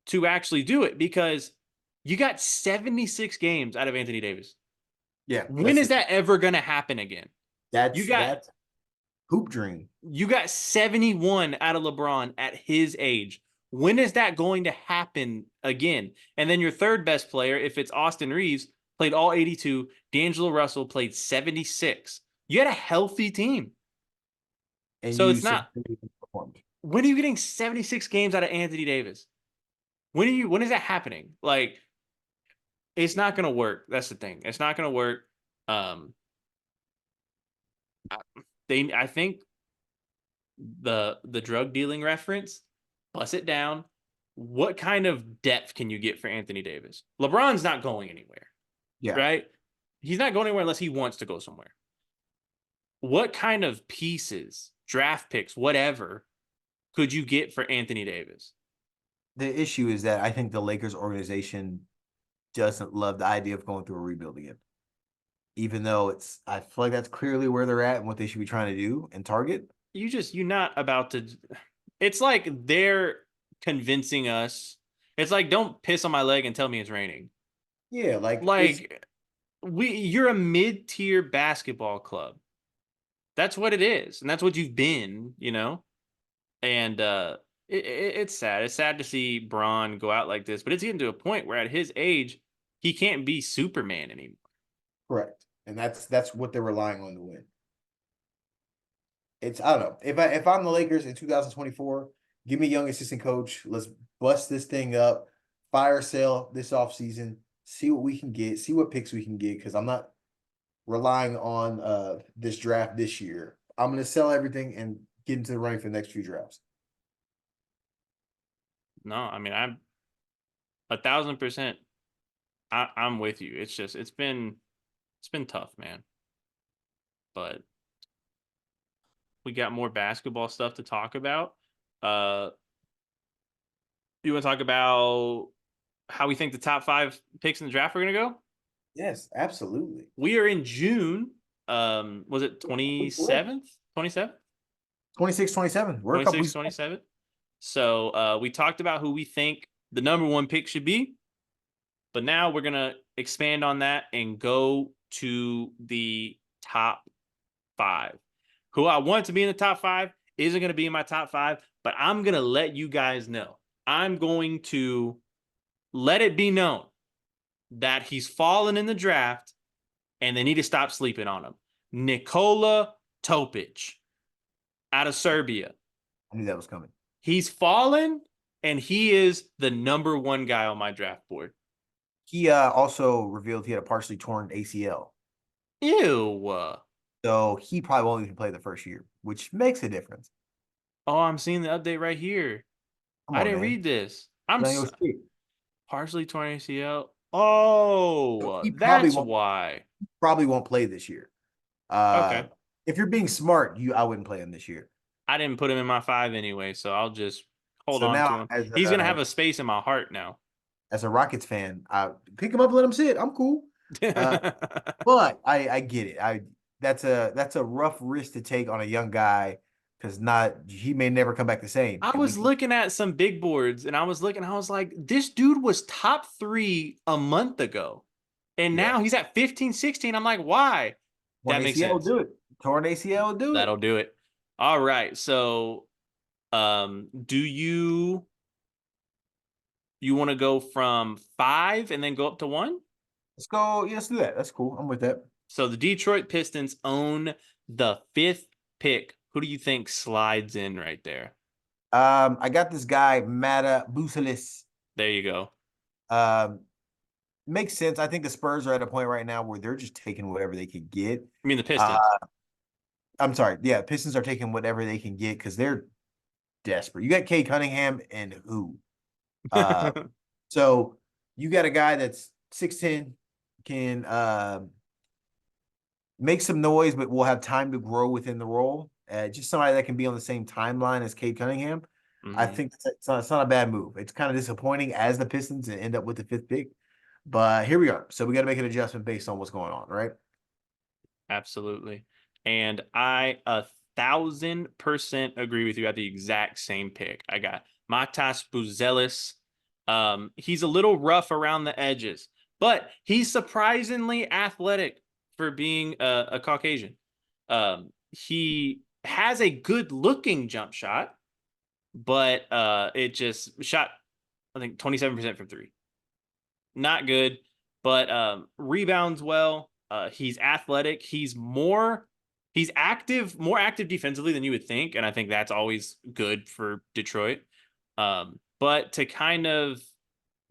to actually do it because you got 76 games out of Anthony Davis. Yeah, When is that ever going to happen again? You got that's hoop dream. you got 71 out of LeBron at his age. When is that going to happen again? And then your third best player, if it's Austin Reeves, played all 82. D'Angelo Russell played 76. You had a healthy team. And So you it's not. significantly performed. When are you getting 76 games out of Anthony Davis? When is that happening? Like, it's not gonna work. That's the thing. It's not gonna work. Um I think the drug dealing reference, bust it down. What kind of depth can you get for Anthony Davis? LeBron's not going anywhere, Yeah. right? He's not going anywhere unless he wants to go somewhere. What kind of pieces, draft picks, whatever, could you get for Anthony Davis? The issue is that I think the Lakers organization doesn't love the idea of going through a rebuild again. Even though I feel like that's clearly where they're at and what they should be trying to do and target. You're not about to. It's like they're convincing us. It's like, don't piss on my leg and tell me it's raining. Yeah, like it's Like, you're a mid-tier basketball club. That's what it is, and that's what you've been. And it's sad. It's sad to see Braun go out like this, but it's getting to a point where at his age, he can't be Superman anymore. correct. And that's what they're relying on to win. I don't know. If I'm the Lakers in 2024, give me a young assistant coach. Let's bust this thing up, fire sale this offseason, see what we can get, see what picks we can get, because I'm not relying on this draft this year. I'm gonna sell everything and get into the running for the next few drafts. No, I mean, I'm 1,000%. I'm with you. It's been tough, man. But we got more basketball stuff to talk about. Uh, you want to talk about how we think the top 5 picks in the draft are going to go? Yes, absolutely. We are in June. Was it 27th? 27th? 26, 27. We're a couple 26, weeks. 27th. So we talked about who we think the number 1 pick should be. But now we're going to expand on that and go to the top 5. Who I want to be in the top 5 isn't going to be in my top 5, but I'm going to let you guys know. I'm going to let it be known that he's fallen in the draft and they need to stop sleeping on him. Nikola Topic out of Serbia. I knew that was coming. He's fallen and he is the number 1 guy on my draft board. He also revealed he had a partially torn ACL. Ew. So he probably won't even play the first year, which makes a difference. Oh, I'm seeing the update right here. Come I on, didn't man. read this. Partially torn ACL. So Oh, he that's why. probably won't play this year. Okay. If you're being smart, I wouldn't play him this year. I didn't put him in my 5 anyway, so I'll just hold So on to now, him. He's going to have a space in my heart now. as a Rockets fan, I pick him up and let him sit. I'm cool. But I get it. That's a rough risk to take on a young guy because he may never come back the same. I was looking at some big boards and I was like, this dude was top 3 a month ago. And now he's at 15, 16. I'm like, why? Torn That makes ACL will sense. do it. Torn ACL will do it. That'll do it. All right. So, do you want to go from 5 and then go up to 1? Let's go. Yeah, let's do that. That's cool. I'm with that. So the Detroit Pistons own the 5th pick. Who do you think slides in right there? I got this guy, Mata Busalis. There you go. makes sense. I think the Spurs are at a point right now where they're just taking whatever they can get. I mean, the Uh, Pistons. I'm sorry. Yeah, Pistons are taking whatever they can get because they're desperate. You got Cade Cunningham and who? Uh, so you got a guy that's 6'10", can make some noise, but will have time to grow within the role. Just somebody that can be on the same timeline as Cade Cunningham. I Hmm. think it's not a bad move. It's kind of disappointing as the Pistons and end up with the fifth pick, but here we are. So we got to make an adjustment based on what's going on, right? Absolutely. And I 1,000% agree with you at the exact same pick. I got Matas Buzelis. He's a little rough around the edges, but he's surprisingly athletic for being a Caucasian. He has a good looking jump shot, but it just shot, I think, 27% from three. Not good, but rebounds well. He's athletic. He's active, more active defensively than you would think, and I think that's always good for Detroit. But to kind of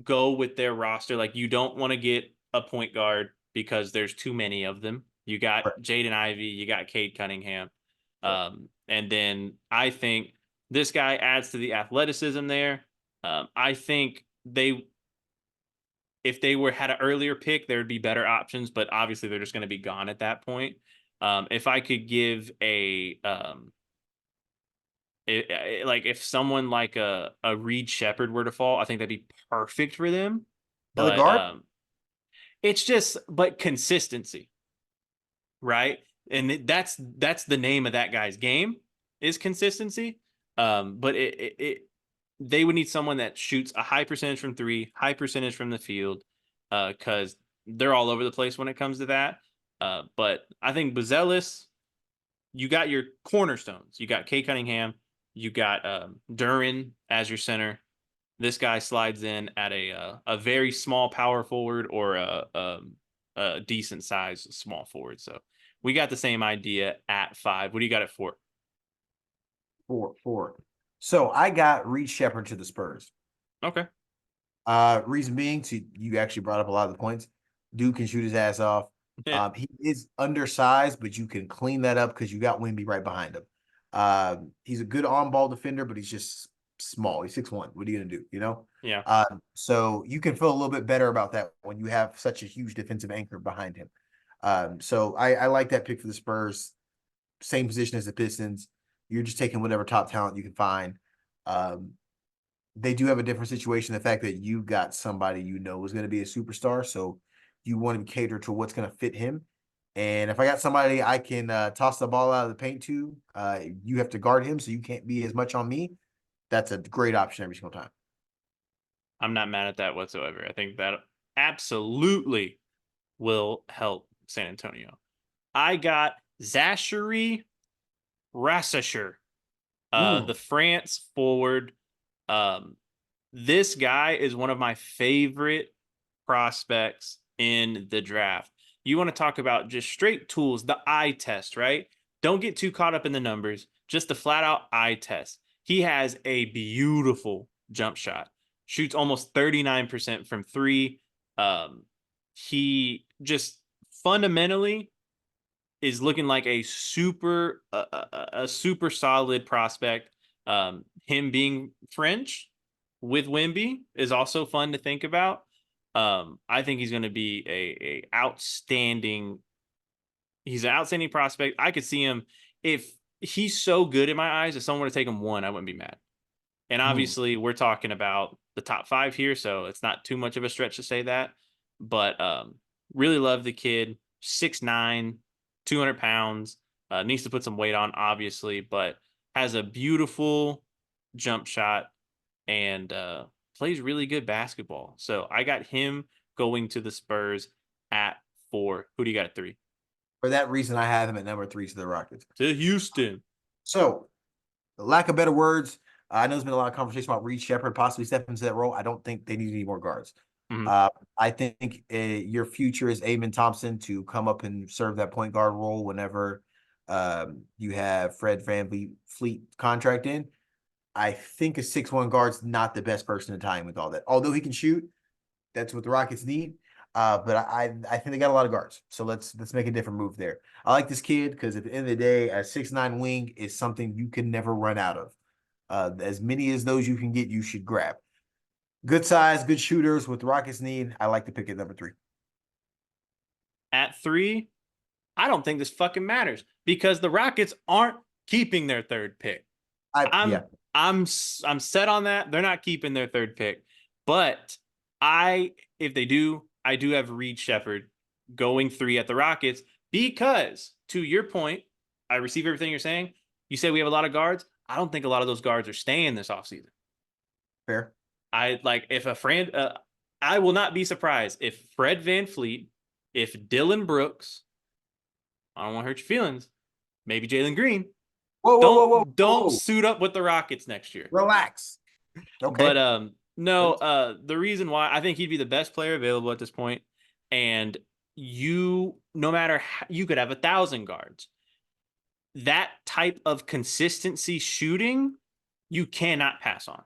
go with their roster, like you don't want to get a point guard because there's too many of them. You got Right. Jaden Ivey, you got Cade Cunningham, Right. and then I think this guy adds to the athleticism there. I think they if they were had an earlier pick, there would be better options, but obviously they're just going to be gone at that point. If I could give like if someone like a Reed Shepherd were to fall, I think that'd be perfect for them. Another But guard. it's just but consistency, right? And that's the name of that guy's game is consistency. But they would need someone that shoots a high percentage from three, high percentage from the field, because they're all over the place when it comes to that. But I think Buzelis, you got your cornerstones. You got Kay Cunningham, you got Duran as your center. This guy slides in at a very small power forward or a decent size small forward. So we got the same idea at five. What do you got at four? Four. So I got Reed Shepherd to the Spurs. Okay. Reason being, to you actually brought up a lot of the points. Dude can shoot his ass off. Yeah. He is undersized, but you can clean that up because you got Wimby right behind him. He's a good on-ball defender, but he's just small. He's 6'1". What are you gonna do? You know? Yeah. So you can feel a little bit better about that when you have such a huge defensive anchor behind him. So I like that pick for the Spurs. Same position as the Pistons. You're just taking whatever top talent you can find. Um, they do have a different situation. The fact that you got somebody you know is going to be a superstar, so you want to cater to what's going to fit him. And if I got somebody I can toss the ball out of the paint to, you have to guard him, so you can't be as much on me. That's a great option every single time. I'm not mad at that whatsoever. I think that absolutely will help San Antonio. I got Zachary Rassasher, the Mm. France forward. Um, this guy is one of my favorite prospects in the draft. You want to talk about just straight tools, the eye test, right? Don't get too caught up in the numbers, just the flat out eye test. He has a beautiful jump shot, shoots almost 39% from three. He just fundamentally is looking like a super solid prospect. Him being French with Wimby is also fun to think about. I think he's going to be a outstanding. He's an outstanding prospect. I could see him if he's so good in my eyes. If someone were to take him one, I wouldn't be mad. And Mm. obviously, we're talking about the top five here, so it's not too much of a stretch to say that. But really love the kid. 6'9", 200 pounds. Needs to put some weight on, obviously, but has a beautiful jump shot and plays really good basketball. So I got him going to the Spurs at four. Who do you got at three? For that reason, I have him at number three to the Rockets. To Houston. So, lack of better words, I know there's been a lot of conversation about Reed Shepard possibly stepping into that role. I don't think they need any more guards. Mhm. I think your future is Amen Thompson to come up and serve that point guard role whenever you have Fred Fleet contract in. I think a 6'1" guard's not the best person to tie him with all that. Although he can shoot, that's what the Rockets need. But I think they got a lot of guards. So let's make a different move there. I like this kid because at the end of the day, a 6'9" wing is something you can never run out of. As many as those you can get, you should grab. Good size, good shooters with the Rockets need. I like to pick at number 3. At 3, I don't think this fucking matters because the Rockets aren't keeping their third pick. Yeah. I'm I'm set on that. They're not keeping their third pick. But if they do, I do have Reed Shepherd going 3 at the Rockets because to your point, I receive everything you're saying. You say we have a lot of guards. I don't think a lot of those guards are staying this offseason. Fair. I like if a friend I will not be surprised if Fred VanVleet, if Dylan Brooks, I don't want to hurt your feelings, maybe Jalen Green, Whoa, whoa, whoa, whoa, don't whoa. suit up with the Rockets next year. Relax. But Okay. no, the reason why I think he'd be the best player available at this point, and you no matter how, you could have 1,000 guards. That type of consistency shooting, you cannot pass on.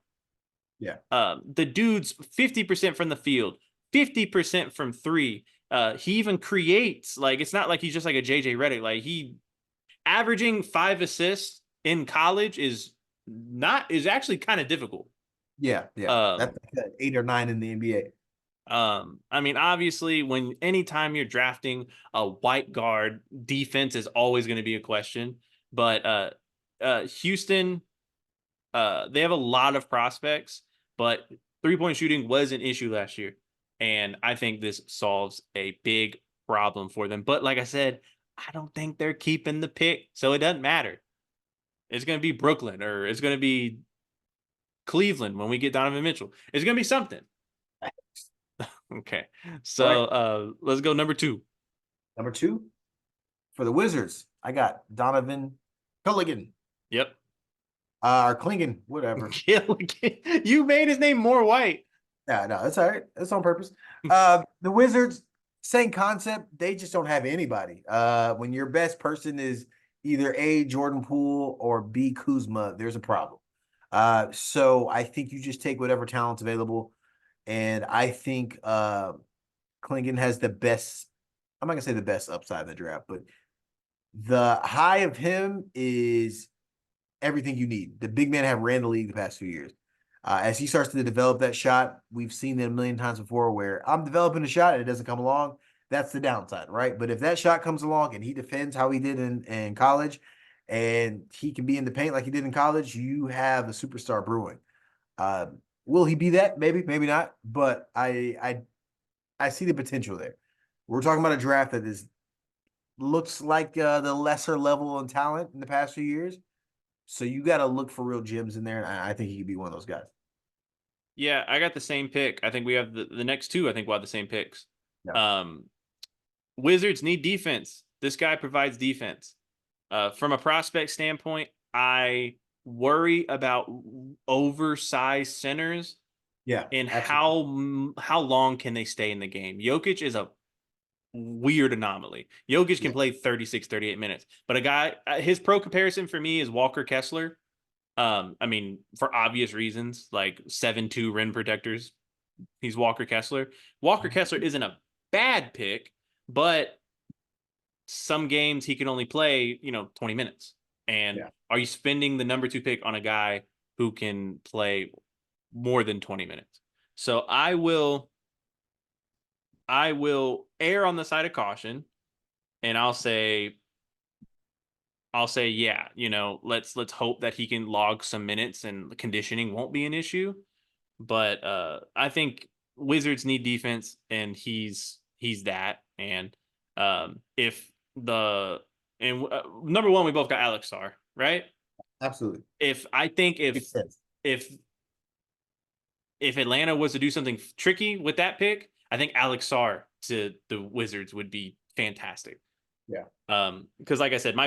Yeah. The dude's 50% from the field, 50% from 3. He even creates, like it's not like he's just like a JJ Redick. Like he averaging 5 assists in college is actually kind of difficult. Yeah. Yeah. Um, That's like 8 or 9 in the NBA. I mean, obviously, anytime you're drafting a white guard, defense is always going to be a question. But Houston, they have a lot of prospects, but 3-point shooting was an issue last year, and I think this solves a big problem for them. But like I said, I don't think they're keeping the pick, so it doesn't matter. It's going to be Brooklyn or it's going to be Cleveland when we get Donovan Mitchell. It's going to be something. Okay. All So right. let's go number 2. Number 2 for the Wizards, I got Donovan Culligan. Yep. Or Klingon, whatever. You made his name more white. Yeah, no, that's all right. That's on purpose. The Wizards, same concept. They just don't have anybody. When your best person is either A, Jordan Poole or B, Kuzma, there's a problem. So I think you just take whatever talent's available. And I think Klingon has the best, I'm not gonna say the best upside in the draft, but the high of him is everything you need. The big men have ran the league the past few years. As he starts to develop that shot, we've seen it a million times before where I'm developing a shot and it doesn't come along. That's the downside, right? But if that shot comes along and he defends how he did in college and he can be in the paint like he did in college, you have a superstar brewing. Uh, will he be that? Maybe, maybe not. But I see the potential there. We're talking about a draft that looks like the lesser level in talent in the past few years. So you got to look for real gems in there, and I think he could be one of those guys. Yeah, I got the same pick. I think we have the next 2. I think we'll have the same picks. Yeah, Um, Wizards need defense. This guy provides defense. From a prospect standpoint, I worry about oversized centers yeah, and absolutely. how long can they stay in the game. Jokic is a weird anomaly. Jokic can Yeah, play 36, 38 minutes, but a guy, his pro comparison for me is Walker Kessler. I mean, for obvious reasons, like 7'2" rim protectors. He's Walker Kessler. Walker Kessler isn't a bad pick, but some games he can only play, 20 minutes. And yeah, are you spending the number 2 pick on a guy who can play more than 20 minutes? So I will err on the side of caution and I'll say yeah, let's hope that he can log some minutes and conditioning won't be an issue. But I think Wizards need defense, and he's that. And if the and number 1, we both got Alex Sarr, right? absolutely. If I think Makes sense. if if Atlanta was to do something tricky with that pick, I think Alex Sarr to the Wizards would be fantastic. Yeah, Because like I said, for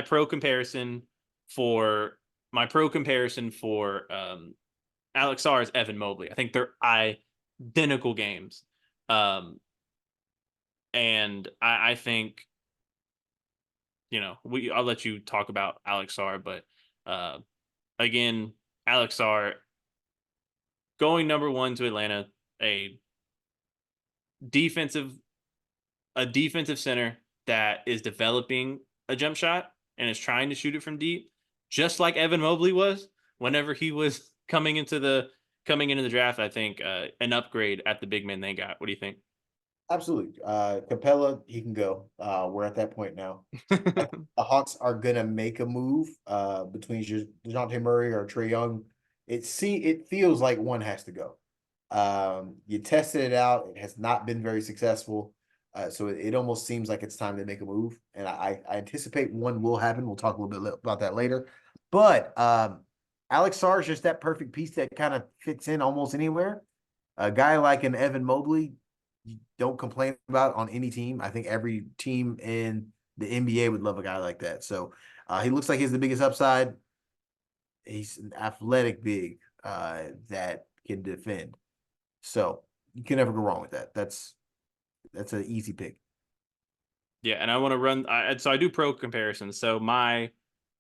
Alex Sarr is Evan Mobley. I think they're identical games. Um, and I think, I'll let you talk about Alex Sarr, but uh, again, Alex Sarr going number 1 to Atlanta, a defensive a defensive center that is developing a jump shot and is trying to shoot it from deep, just like Evan Mobley was whenever he was coming into the draft. I think an upgrade at the big man they got. What do you think? Absolutely. Capella, he can go. We're at that point now. I think the Hawks are gonna make a move between DeJounte Murray or Trae Young. It feels like one has to go. You tested it out, it has not been very successful. So it almost seems like it's time to make a move. And I anticipate one will happen. We'll talk a little bit about that later. But Alex Sarr is just that perfect piece that kind of fits in almost anywhere. A guy like an Evan Mobley, you don't complain about on any team. I think every team in the NBA would love a guy like that. So he looks like he's the biggest upside. He's an athletic big that can defend. So you can never go wrong with that. That's an easy pick. Yeah, and I want to run. So I do pro comparisons. So my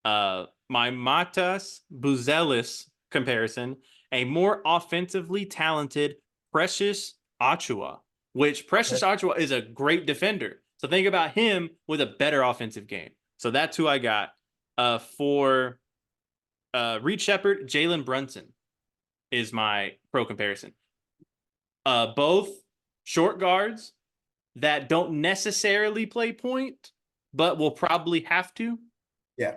Matas Buzelis comparison, a more offensively talented Precious Achua, which Precious Achua is a great defender. So think about him with a better offensive game. So that's who I got. For Reed Shepard, Jalen Brunson is my pro comparison. Both short guards that don't necessarily play point, but will probably have to. Yeah.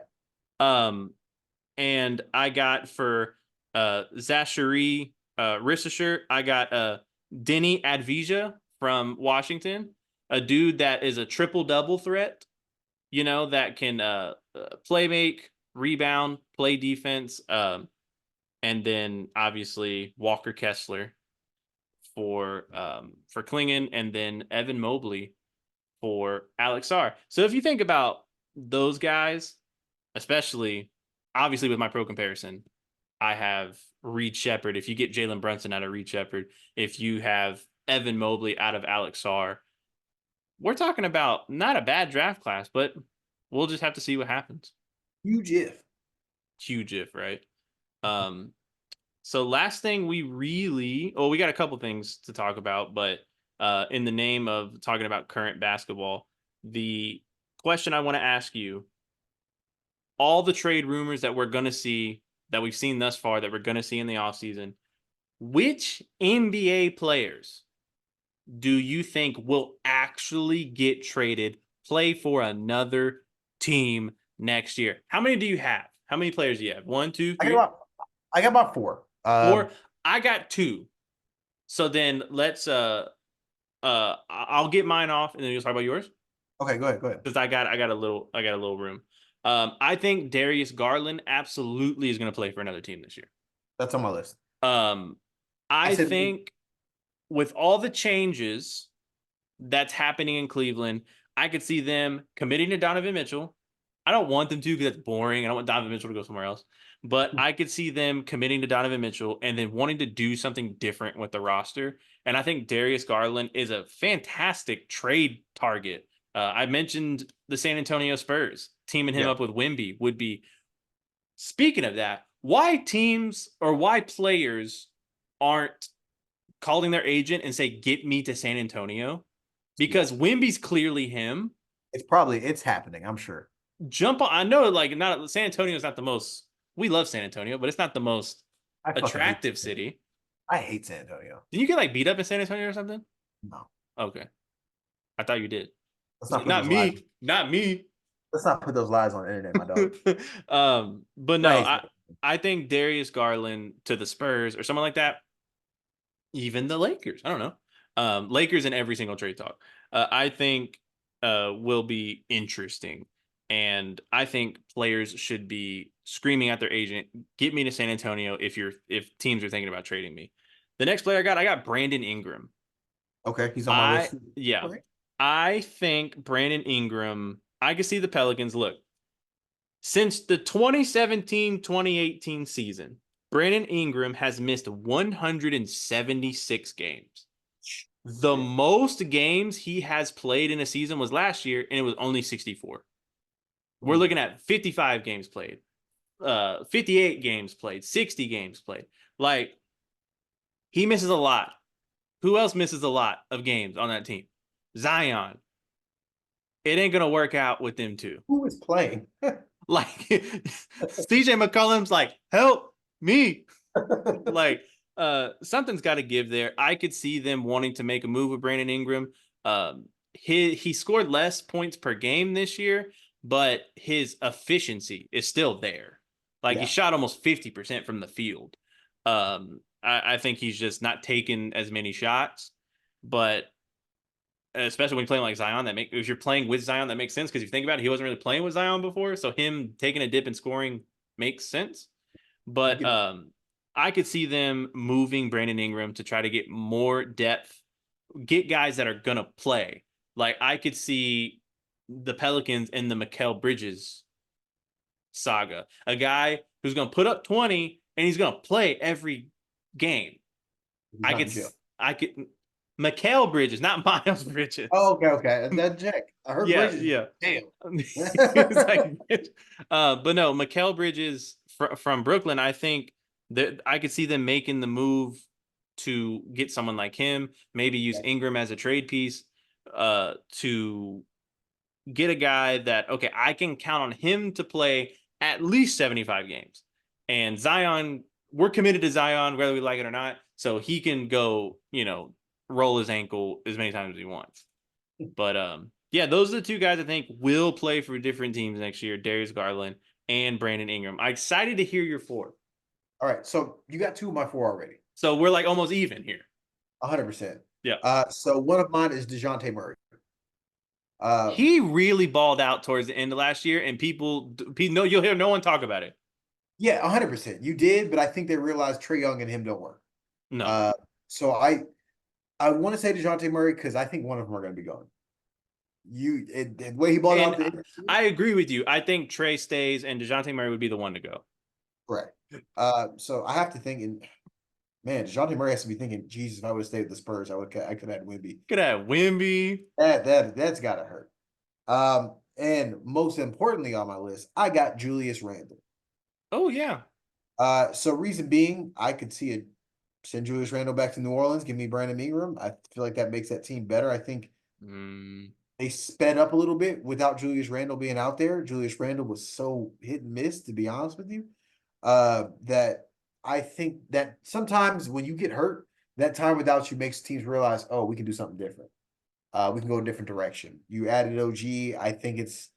And I got for Zachary Rishisher, I got Denny Advija from Washington, a dude that is a triple-double threat, that can play make, rebound, play defense, and then obviously Walker Kessler for Klingon, and then Evan Mobley for Alex Sarr. So if you think about those guys, especially obviously with my pro comparison, I have Reed Shepard. If you get Jalen Brunson out of Reed Shepard, if you have Evan Mobley out of Alex Sarr, we're talking about not a bad draft class, but we'll just have to see what happens. Huge if. Huge if, right? So last thing we got a couple things to talk about, but in the name of talking about current basketball, the question I want to ask you, all the trade rumors that we're going to see, that we've seen thus far, that we're going to see in the offseason, which NBA players do you think will actually get traded, play for another team next year? How many do you have? How many players do you have? 1, 2, 3? I got about 4. Four. I got 2. So then let's I'll get mine off and then you'll talk about yours. Okay, go ahead. Because I got a little room. I think Darius Garland absolutely is going to play for another team this year. That's on my list. I think with all the changes that's happening in Cleveland, I could see them committing to Donovan Mitchell. I don't want them to because that's boring. I don't want Donovan Mitchell to go somewhere else. But I could see them committing to Donovan Mitchell and then wanting to do something different with the roster. And I think Darius Garland is a fantastic trade target. I mentioned the San Antonio Spurs. Teaming him up with Wemby would be. Speaking of that, why teams or why players aren't calling their agent and say, get me to San Antonio? Because Wemby's clearly him. It's happening, I'm sure. Jump on. I know, not San Antonio is not the most. We love San Antonio, but it's not the most attractive city. I hate San Antonio. Did you get beat up in San Antonio or something? No. Okay. I thought you did. Not me. Not me. Let's not put those lies on the internet, my dog. But no, I think Darius Garland to the Spurs or someone like that. Even the Lakers. I don't know. Lakers in every single trade talk. I think will be interesting. And I think players should be screaming at their agent, get me to San Antonio if teams are thinking about trading me. The next player I got Brandon Ingram. Okay, he's on my list. Yeah. Right. I think Brandon Ingram, I can see the Pelicans. Look, since the 2017-2018 season, Brandon Ingram has missed 176 games. The most games he has played in a season was last year, and it was only 64. We're looking at 55 games played, 58 games played, 60 games played. He misses a lot. Who else misses a lot of games on that team? Zion, it ain't gonna work out with them two. Who is playing? Like CJ McCollum's like, help me. Like something's got to give there. I could see them wanting to make a move with Brandon Ingram. He scored less points per game this year, but his efficiency is still there. Like he Yeah. shot almost 50% from the field. I think he's just not taking as many shots, but especially when you're playing like Zion, if you're playing with Zion, that makes sense because if you think about it, he wasn't really playing with Zion before, so him taking a dip in scoring makes sense. You But can I could see them moving Brandon Ingram to try to get more depth, get guys that are gonna play. Like I could see the Pelicans in the Mikal Bridges saga, a guy who's gonna put up 20 and he's gonna play every game. he's I not could, in jail. I could, Mikal Bridges, not Miles Bridges. Oh, okay, okay. That Jack. I heard Yeah, Bridges. yeah. Damn. It's like, but no, Mikal Bridges from Brooklyn. I think that I could see them making the move to get someone like him. Maybe use Ingram as a trade piece, to get a guy that okay, I can count on him to play at least 75 games. And Zion, we're committed to Zion whether we like it or not, so he can go, roll his ankle as many times as he wants. But yeah, those are the two guys I think will play for different teams next year: Darius Garland and Brandon Ingram. I'm excited to hear your four. All right, so you got two of my four already. So we're like almost even here. 100%. Yeah, So one of mine is DeJounte Murray. Um, he really balled out towards the end of last year, and you'll hear no one talk about it. yeah, 100%. You did, but I think they realized Trae Young and him don't work. No, Uh, so I want to say DeJounte Murray because I think one of them are going to be gone. The way he balled and out the I agree with you. I think Trey stays, and Dejounte Murray would be the one to go. correct. So I have to think, and man, DeJounte Murray has to be thinking, Jesus, if I would have stayed with the Spurs, I could have had Wimby. Could have Wimby. That's gotta hurt. And most importantly on my list, I got Julius Randle. Oh yeah, So reason being, I could see it send Julius Randle back to New Orleans, give me Brandon Ingram. I feel like that makes that team better. I think they sped up a little bit without Julius Randle being out there. Julius Randle was so hit and miss, to be honest with you, that I think that sometimes when you get hurt, that time without you makes teams realize, oh, we can do something different. We can go a different direction. You added OG. I think it's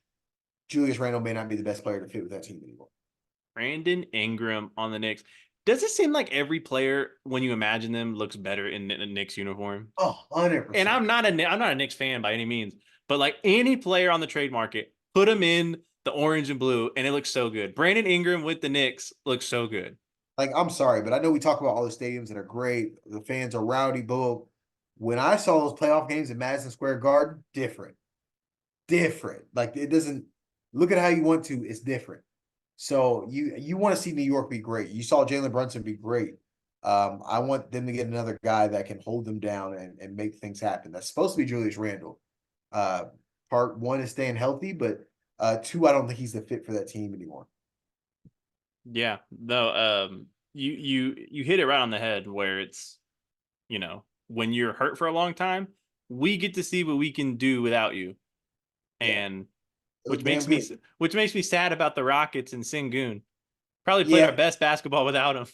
Julius Randle may not be the best player to fit with that team anymore. Brandon Ingram on the Knicks. Does it seem like every player, when you imagine them, looks better in the Knicks uniform? Oh, And 100%. I'm not a Knicks fan by any means, but like any player on the trade market, put him in the orange and blue, and it looks so good. Brandon Ingram with the Knicks looks so good. Like, I'm sorry, but I know we talk about all the stadiums that are great. The fans are rowdy, bull. When I saw those playoff games in Madison Square Garden, different. Different. Like it doesn't look at how you want to, it's different. So you want to see New York be great. You saw Jalen Brunson be great. I want them to get another guy that can hold them down and make things happen. That's supposed to be Julius Randle. Uh, part one is staying healthy, but two, I don't think he's the fit for that team anymore. Yeah, no, you hit it right on the head where it's, when you're hurt for a long time, we get to see what we can do without you. Yeah, And it was which damn makes me good. which makes me sad about the Rockets and Sengun. Probably played our Yeah. best basketball without him.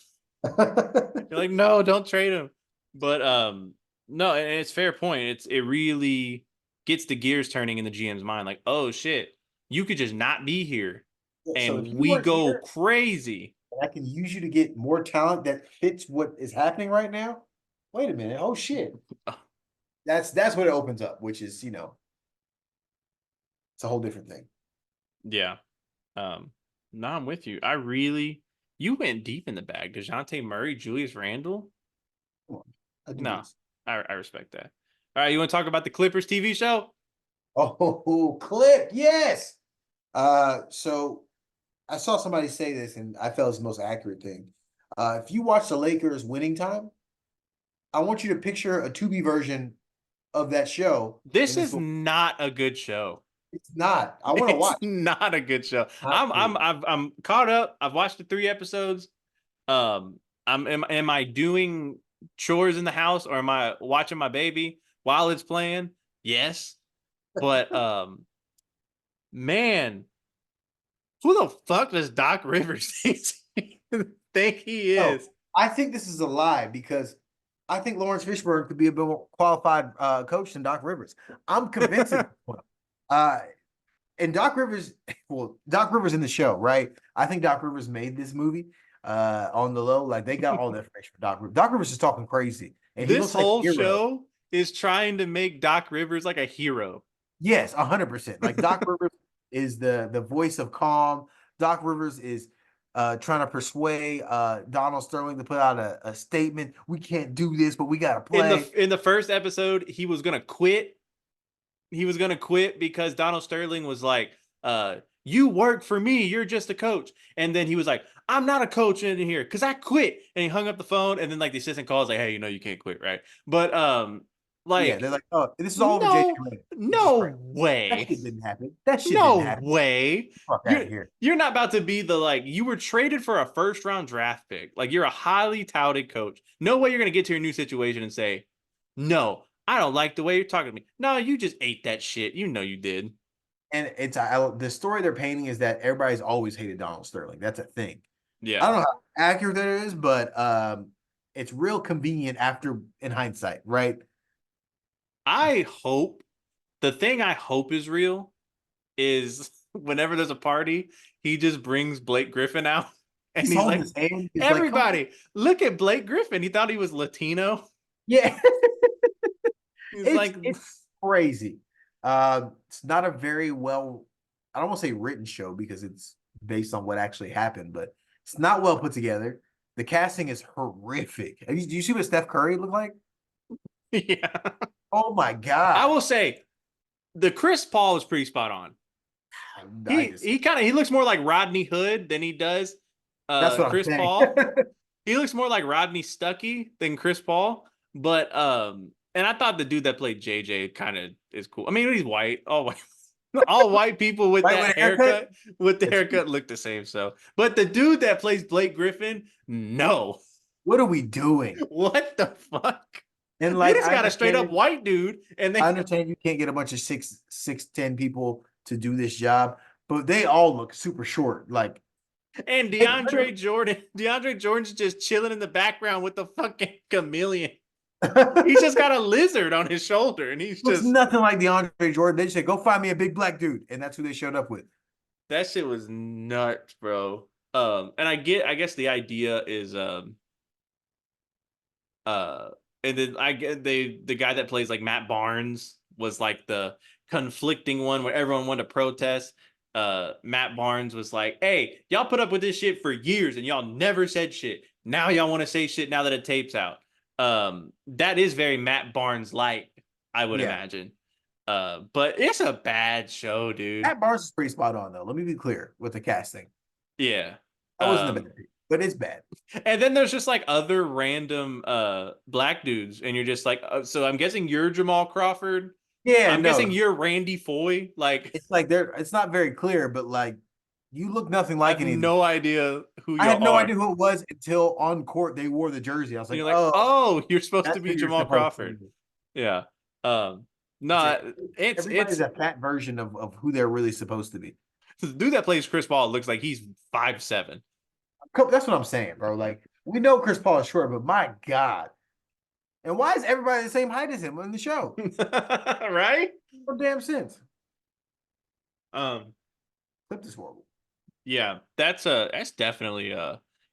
You're like, no, don't trade him. But no, and it's fair point. It really gets the gears turning in the GM's mind. Like, oh shit, you could just not be here, So if and you we weren't go here, crazy. I can use you to get more talent that fits what is happening right now. Wait a minute. Oh shit. That's what it opens up, which is, it's a whole different thing. Yeah. No, I'm with you. You went deep in the bag. DeJounte Murray, Julius Randle. Come on. I do No, this. I respect that. All right, you want to talk about the Clippers TV show? Oh, clip. Yes. So I saw somebody say this and I felt it's the most accurate thing. If you watch the Lakers winning time, I want you to picture a Tubi version of that show. This And it's is not a good show. it's not. I want to It's watch. not a good show. Not good. I'm caught up. I've watched the 3 episodes. Am I doing chores in the house or am I watching my baby while it's playing? Yes, but man, who the fuck does Doc Rivers think he No, is? I think this is a lie because I think Lawrence Fishburne could be a bit more qualified coach than Doc Rivers. I'm convinced at this point. Uh, and Doc Rivers, well, Doc Rivers in the show, right? I think Doc Rivers made this movie on the low. Like they got all the information from Doc Rivers. Doc Rivers is talking crazy, and he This looks like a whole hero. show is trying to make Doc Rivers like a hero. Yes, 100%. Like Doc Rivers is the voice of calm. Doc Rivers is trying to persuade Donald Sterling to put out a statement. We can't do this, but we got to play. In the first episode, he was gonna quit. He was gonna quit because Donald Sterling was like, "You work for me. You're just a coach." And then he was like, "I'm not a coach in here because I quit." And he hung up the phone. And then like the assistant calls like, "Hey, you know you can't quit, right?" But Yeah, like they're like, oh, this is all over JJ no, Redick, which is no crazy. That way. shit didn't happen. That shit didn't No happen. way. Fuck out You're of here. you're not about to be the like you were traded for a first round draft pick. Like you're a highly touted coach. No way you're gonna get to your new situation and say, "No, I don't like the way you're talking to me." No, you just ate that shit. You know you did. And it's the story they're painting is that everybody's always hated Donald Sterling. That's a thing. I Yeah. don't know how accurate that is, but it's real convenient after in hindsight, right? I hope the thing I hope is real is whenever there's a party, he just brings Blake Griffin out and He's he's holding like, his hand. He's like, come on. "Everybody, look at Blake Griffin." He thought he was Latino. Yeah. He's like, It's crazy. It's not a very well, I don't want to say written show because it's based on what actually happened, but it's not well put together. The casting is horrific. Do you see what Steph Curry looked like? yeah. Oh my I god! will say the Chris Paul is pretty spot on. I He just he kind of he looks more like Rodney Hood than he does that's what I'm Chris saying. Paul. He looks more like Rodney Stuckey than Chris Paul. But and I thought the dude that played JJ kind of is cool. I mean, he's white, all white. All white people with Right with that a haircut. haircut, with the It's haircut look the same. So, but the dude that plays Blake Griffin, no. what are we doing? What the fuck? And They like just got a straight up white dude, and I they understand you can't get a bunch of 6'10" people to do this job, but they all look super short. Like and they literally DeAndre Jordan's just chilling in the background with the fucking chameleon. He's just got a lizard on his shoulder, and he's looks just nothing like DeAndre Jordan. They just said, "Go find me a big black dude," and that's who they showed up with. that shit was nuts, bro. And I guess the idea is uh and then I get the guy that plays like Matt Barnes was like the conflicting one where everyone wanted to protest. Matt Barnes was like, "Hey, y'all put up with this shit for years and y'all never said shit. Now y'all want to say shit now that a tape's out." That is very Matt Barnes like, I would Yeah, imagine. But it's a bad show, dude. Matt Barnes is pretty spot on though. Let me be clear with the casting. Yeah. That wasn't a bad pick, but it's bad. And then there's just like other random black dudes, and you're just like, so I'm guessing you're Jamal Crawford. Yeah, I'm guessing no, you're Randy Foy. Like, it's like they're. It's not very clear, but like you look nothing I like have any of these. no idea who I had y'all no are. idea who it was until on court they wore the jersey. I was And like, you're like, oh, oh, you're supposed to that's who be you're Jamal supposed to Crawford. be. Yeah. It's a, No, everybody's a fat version of who they're really supposed to be. the dude that plays Chris Paul looks like he's 5'7". That's what I'm saying, bro. Like we know Chris Paul is short, but my God. And why is everybody the same height as him in the show? Right? No damn sense. Um, Clip is horrible. yeah, that's definitely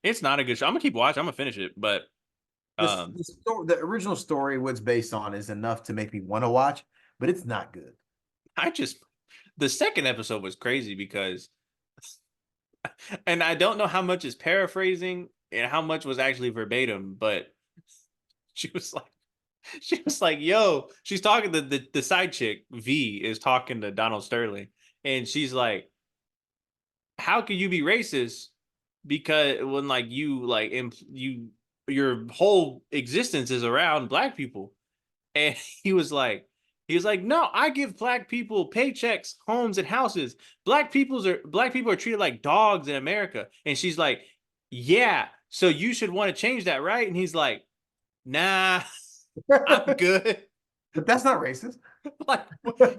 it's not a good show. I'm gonna keep watching. I'm gonna finish it, but The original story, what's based on, is enough to make me want to watch, but it's not good. I just the second episode was crazy because and I don't know how much is paraphrasing and how much was actually verbatim, but she was like yo, she's talking to the side chick, V, is talking to Donald Sterling, and she's like, how can you be racist? Because when like you like your whole existence is around black people. And he was like, no, I give black people paychecks, homes, and houses. Black people are treated like dogs in America. And she's like, yeah, so you should want to change that, right? And he's like, nah, I'm good. But that's not racist. Like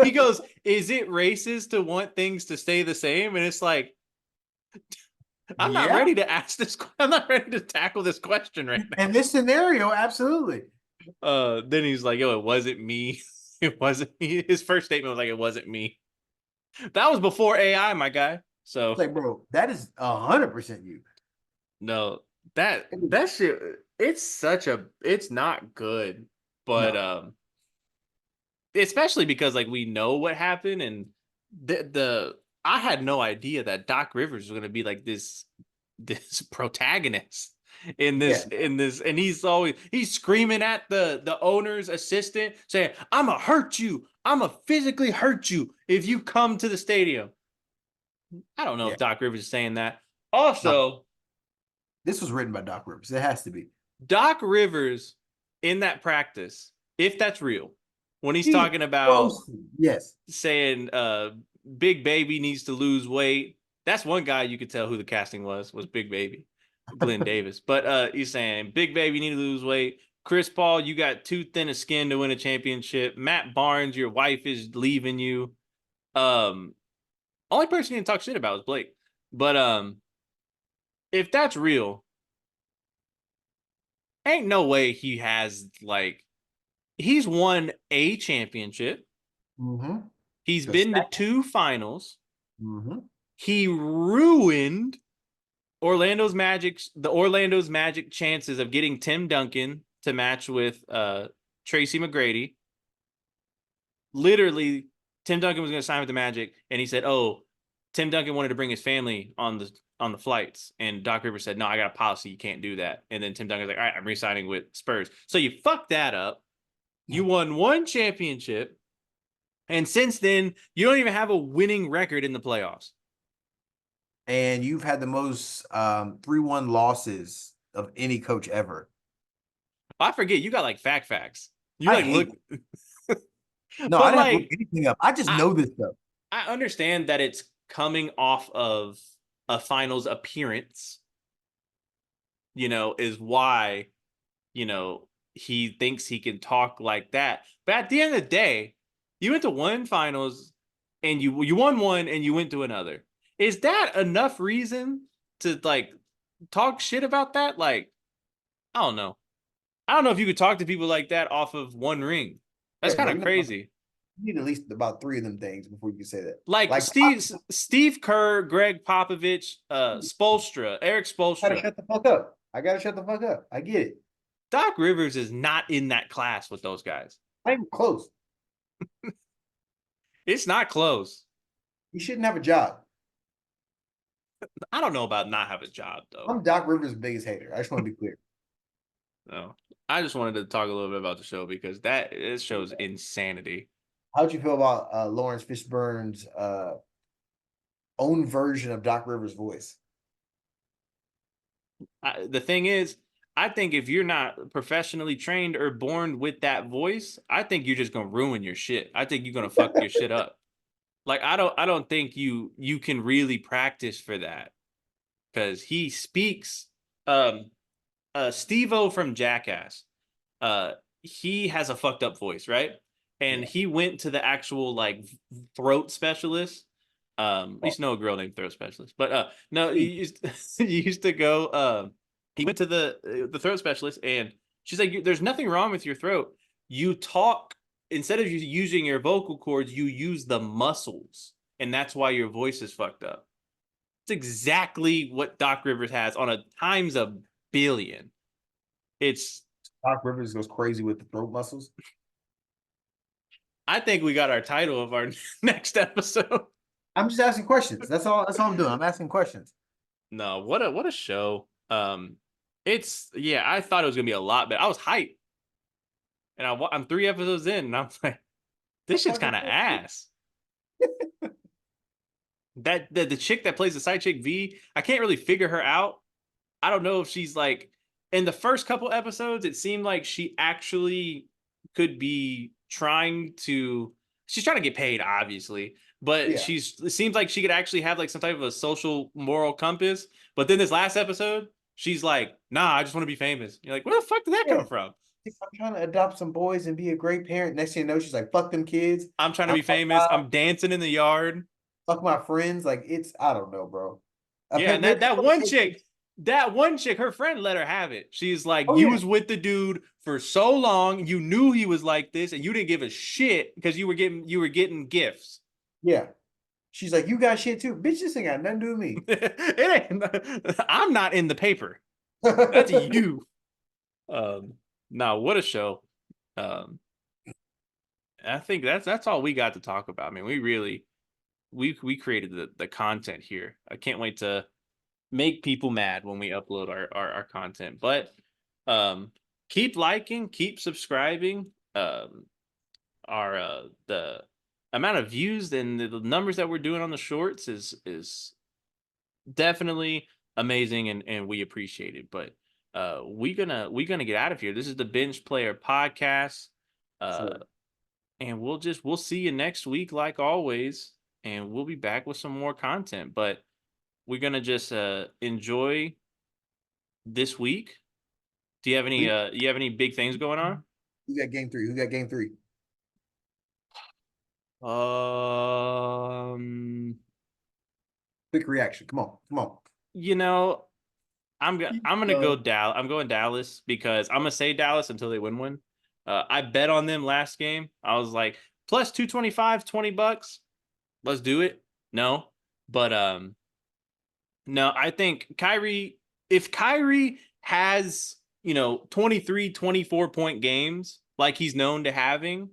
he goes, is it racist to want things to stay the same? And it's like, I'm not Yeah. ready to ask this. I'm not ready to tackle this question right now. In this scenario, absolutely. Then he's like, yo, it wasn't me. It wasn't me. His first statement was like, it wasn't me. That was before AI, my guy. It's So like, bro, that is 100% you. no, that shit, it's not good. But No. especially because like we know what happened, and the I had no idea that Doc Rivers was gonna be like this protagonist Yeah. in this, and he's screaming at the owner's assistant saying, I'ma hurt you, I'ma physically hurt you if you come to the stadium. I don't know Yeah. if Doc Rivers is saying that. No. Also, This was written by Doc Rivers. It has to be. Doc Rivers in that practice, if that's real, when he's He talking about roasted. Yes. saying Big Baby needs to lose weight. That's one guy you could tell who the casting was Big Baby, Glenn Davis. But he's saying Big Baby need to lose weight. Chris Paul, you got too thin a skin to win a championship. Matt Barnes, your wife is leaving you. Um, Only person he didn't talk shit about was Blake. But if that's real, ain't no way he has like he's won a championship. Mm-hmm. He's The been to second. 2 finals. Mm-hmm. He ruined the Orlando's Magic chances of getting Tim Duncan to match with Tracy McGrady. Literally, Tim Duncan was going to sign with the Magic, and he said, "Oh, Tim Duncan wanted to bring his family on the flights," and Doc Rivers said, "No, I got a policy, you can't do that." And then Tim Duncan's like, "All right, I'm re-signing with Spurs." So you fucked that up. You won one championship, and since then, you don't even have a winning record in the playoffs. And you've had the most 3-1 losses of any coach ever. I forget you got like facts. You I like hate look, it. No, I but didn't have to look like anything up. I just I know this stuff. I understand that it's coming off of a finals appearance, is why, he thinks he can talk like that. But at the end of the day, you went to one finals and you won one and you went to another. Is that enough reason to like talk shit about that? Like, I don't know. I don't know if you could talk to people like that off of one ring. That's Yeah, kind bro. of crazy. You need at least about 3 of them things before you can say that. Like Like, Steve Kerr, Greg Popovich, Spolstra, Eric I gotta Spolstra. shut the fuck up. I gotta shut the fuck up. I get it. Doc Rivers is not in that class with those guys. I'm close. It's not close. You shouldn't have a job. I don't know about not have a job though. I'm Doc Rivers' biggest hater. I just want to be clear. No, I just wanted to talk a little bit about the show because this show's insanity. How'd you feel about Lawrence Fishburne's own version of Doc Rivers' voice? The thing is, I think if you're not professionally trained or born with that voice, I think you're just gonna ruin your shit. I think you're gonna fuck your shit up. Like I don't think you can really practice for that because he speaks. Steve-O from Jackass, uh, he has a fucked up voice, right? And Yeah. he went to the actual like throat specialist. I used to know a girl named throat specialist, but no, he used he used to go. He went to the throat specialist, and she's like, "There's nothing wrong with your throat. You talk instead of using your vocal cords, you use the muscles, and that's why your voice is fucked up." It's exactly what Doc Rivers has on a times a billion. It's Doc Rivers goes crazy with the throat muscles. I think we got our title of our next episode. I'm just asking questions. That's all. That's all I'm doing. I'm asking questions. No, what a show. It's yeah, I thought it was gonna be a lot better. I was hyped, and I'm 3 episodes in, and I'm like, this shit's kind of ass. That the chick that plays the side chick V, I can't really figure her out. I don't know if she's like in the first couple episodes, it seemed like she actually could be she's trying to get paid, obviously, but Yeah. it seems like she could actually have like some type of a social moral compass. But then this last episode, she's like, nah, I just want to be famous. You're like, where the fuck did that Yeah. come from? I'm trying to adopt some boys and be a great parent. Next thing you know, she's like, fuck them kids. I'm trying to I'm be famous. I'm dancing in the yard. fuck my friends. Like it's, I don't know, bro. Yeah, and Maybe, that one chick, her friend let her have it. She's like, oh you yeah, was with the dude for so long, you knew he was like this, and you didn't give a shit because you were getting gifts. yeah. She's like, you got shit too, bitch. This ain't got nothing to do with It ain't. I'm not in the paper. me. That's you. Um, Now what a show. Um, I think that's all we got to talk about. I mean, we created the content here. I can't wait to make people mad when we upload our content. But um keep liking, keep subscribing. Our The amount of views and the numbers that we're doing on the shorts is definitely amazing, and we appreciate it. But we gonna get out of here. This is the Bench Player Podcast. Uh Sure. and we'll see you next week like always, and we'll be back with some more content. But we're gonna just enjoy this week. Do you have any big things going on? Who got game three? Who got game three? Um, Quick reaction. Come on, come on. you know, I'm gonna Uh, go Dallas. I'm going Dallas because I'm gonna say Dallas until they win one. I bet on them last game. I was like plus 225, $20. Let's do it. No, but no, I think Kyrie, if Kyrie has, 23, 24 point games like he's known to having,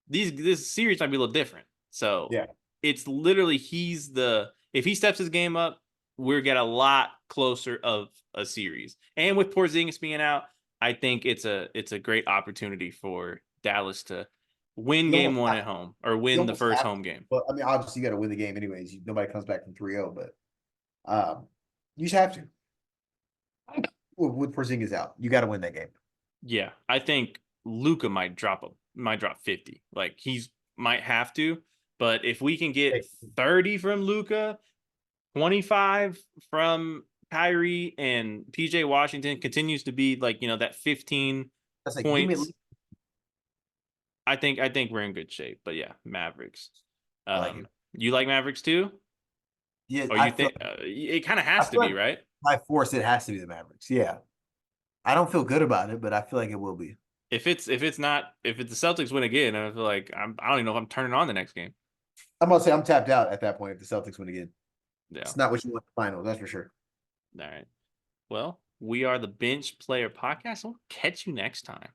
this series might be a little different. So yeah. it's literally if he steps his game up, we're get a lot closer of a series. And with Porzingis being out, I think it's a great opportunity for Dallas to win You game almost one have at to. home or You win the almost first have home to. game. But I mean, obviously, you got to win the game anyways. Nobody comes back from 3-0, but you just have to. With Porzingis out, you got to win that game. Yeah, I think Luca might drop 50. Like he's might have to, but if we can get 30 from Luca, 25 from Kyrie, and PJ Washington continues to be like, that 15 That's like, give me at points, least. I think we're in good shape. But yeah, Mavericks. I like it. You like Mavericks too? Yeah, Or you think it kind of I has to feel be, like right? by force it has to be the Mavericks. Yeah, I don't feel good about it, but I feel like it will be. If it's the Celtics win again, I feel like I don't even know if I'm turning on the next game. I'm gonna say I'm tapped out at that point if the Celtics win again. Yeah. It's not what you want in the finals, that's for sure. All right. Well, we are the Bench Player Podcast. We'll catch you next time.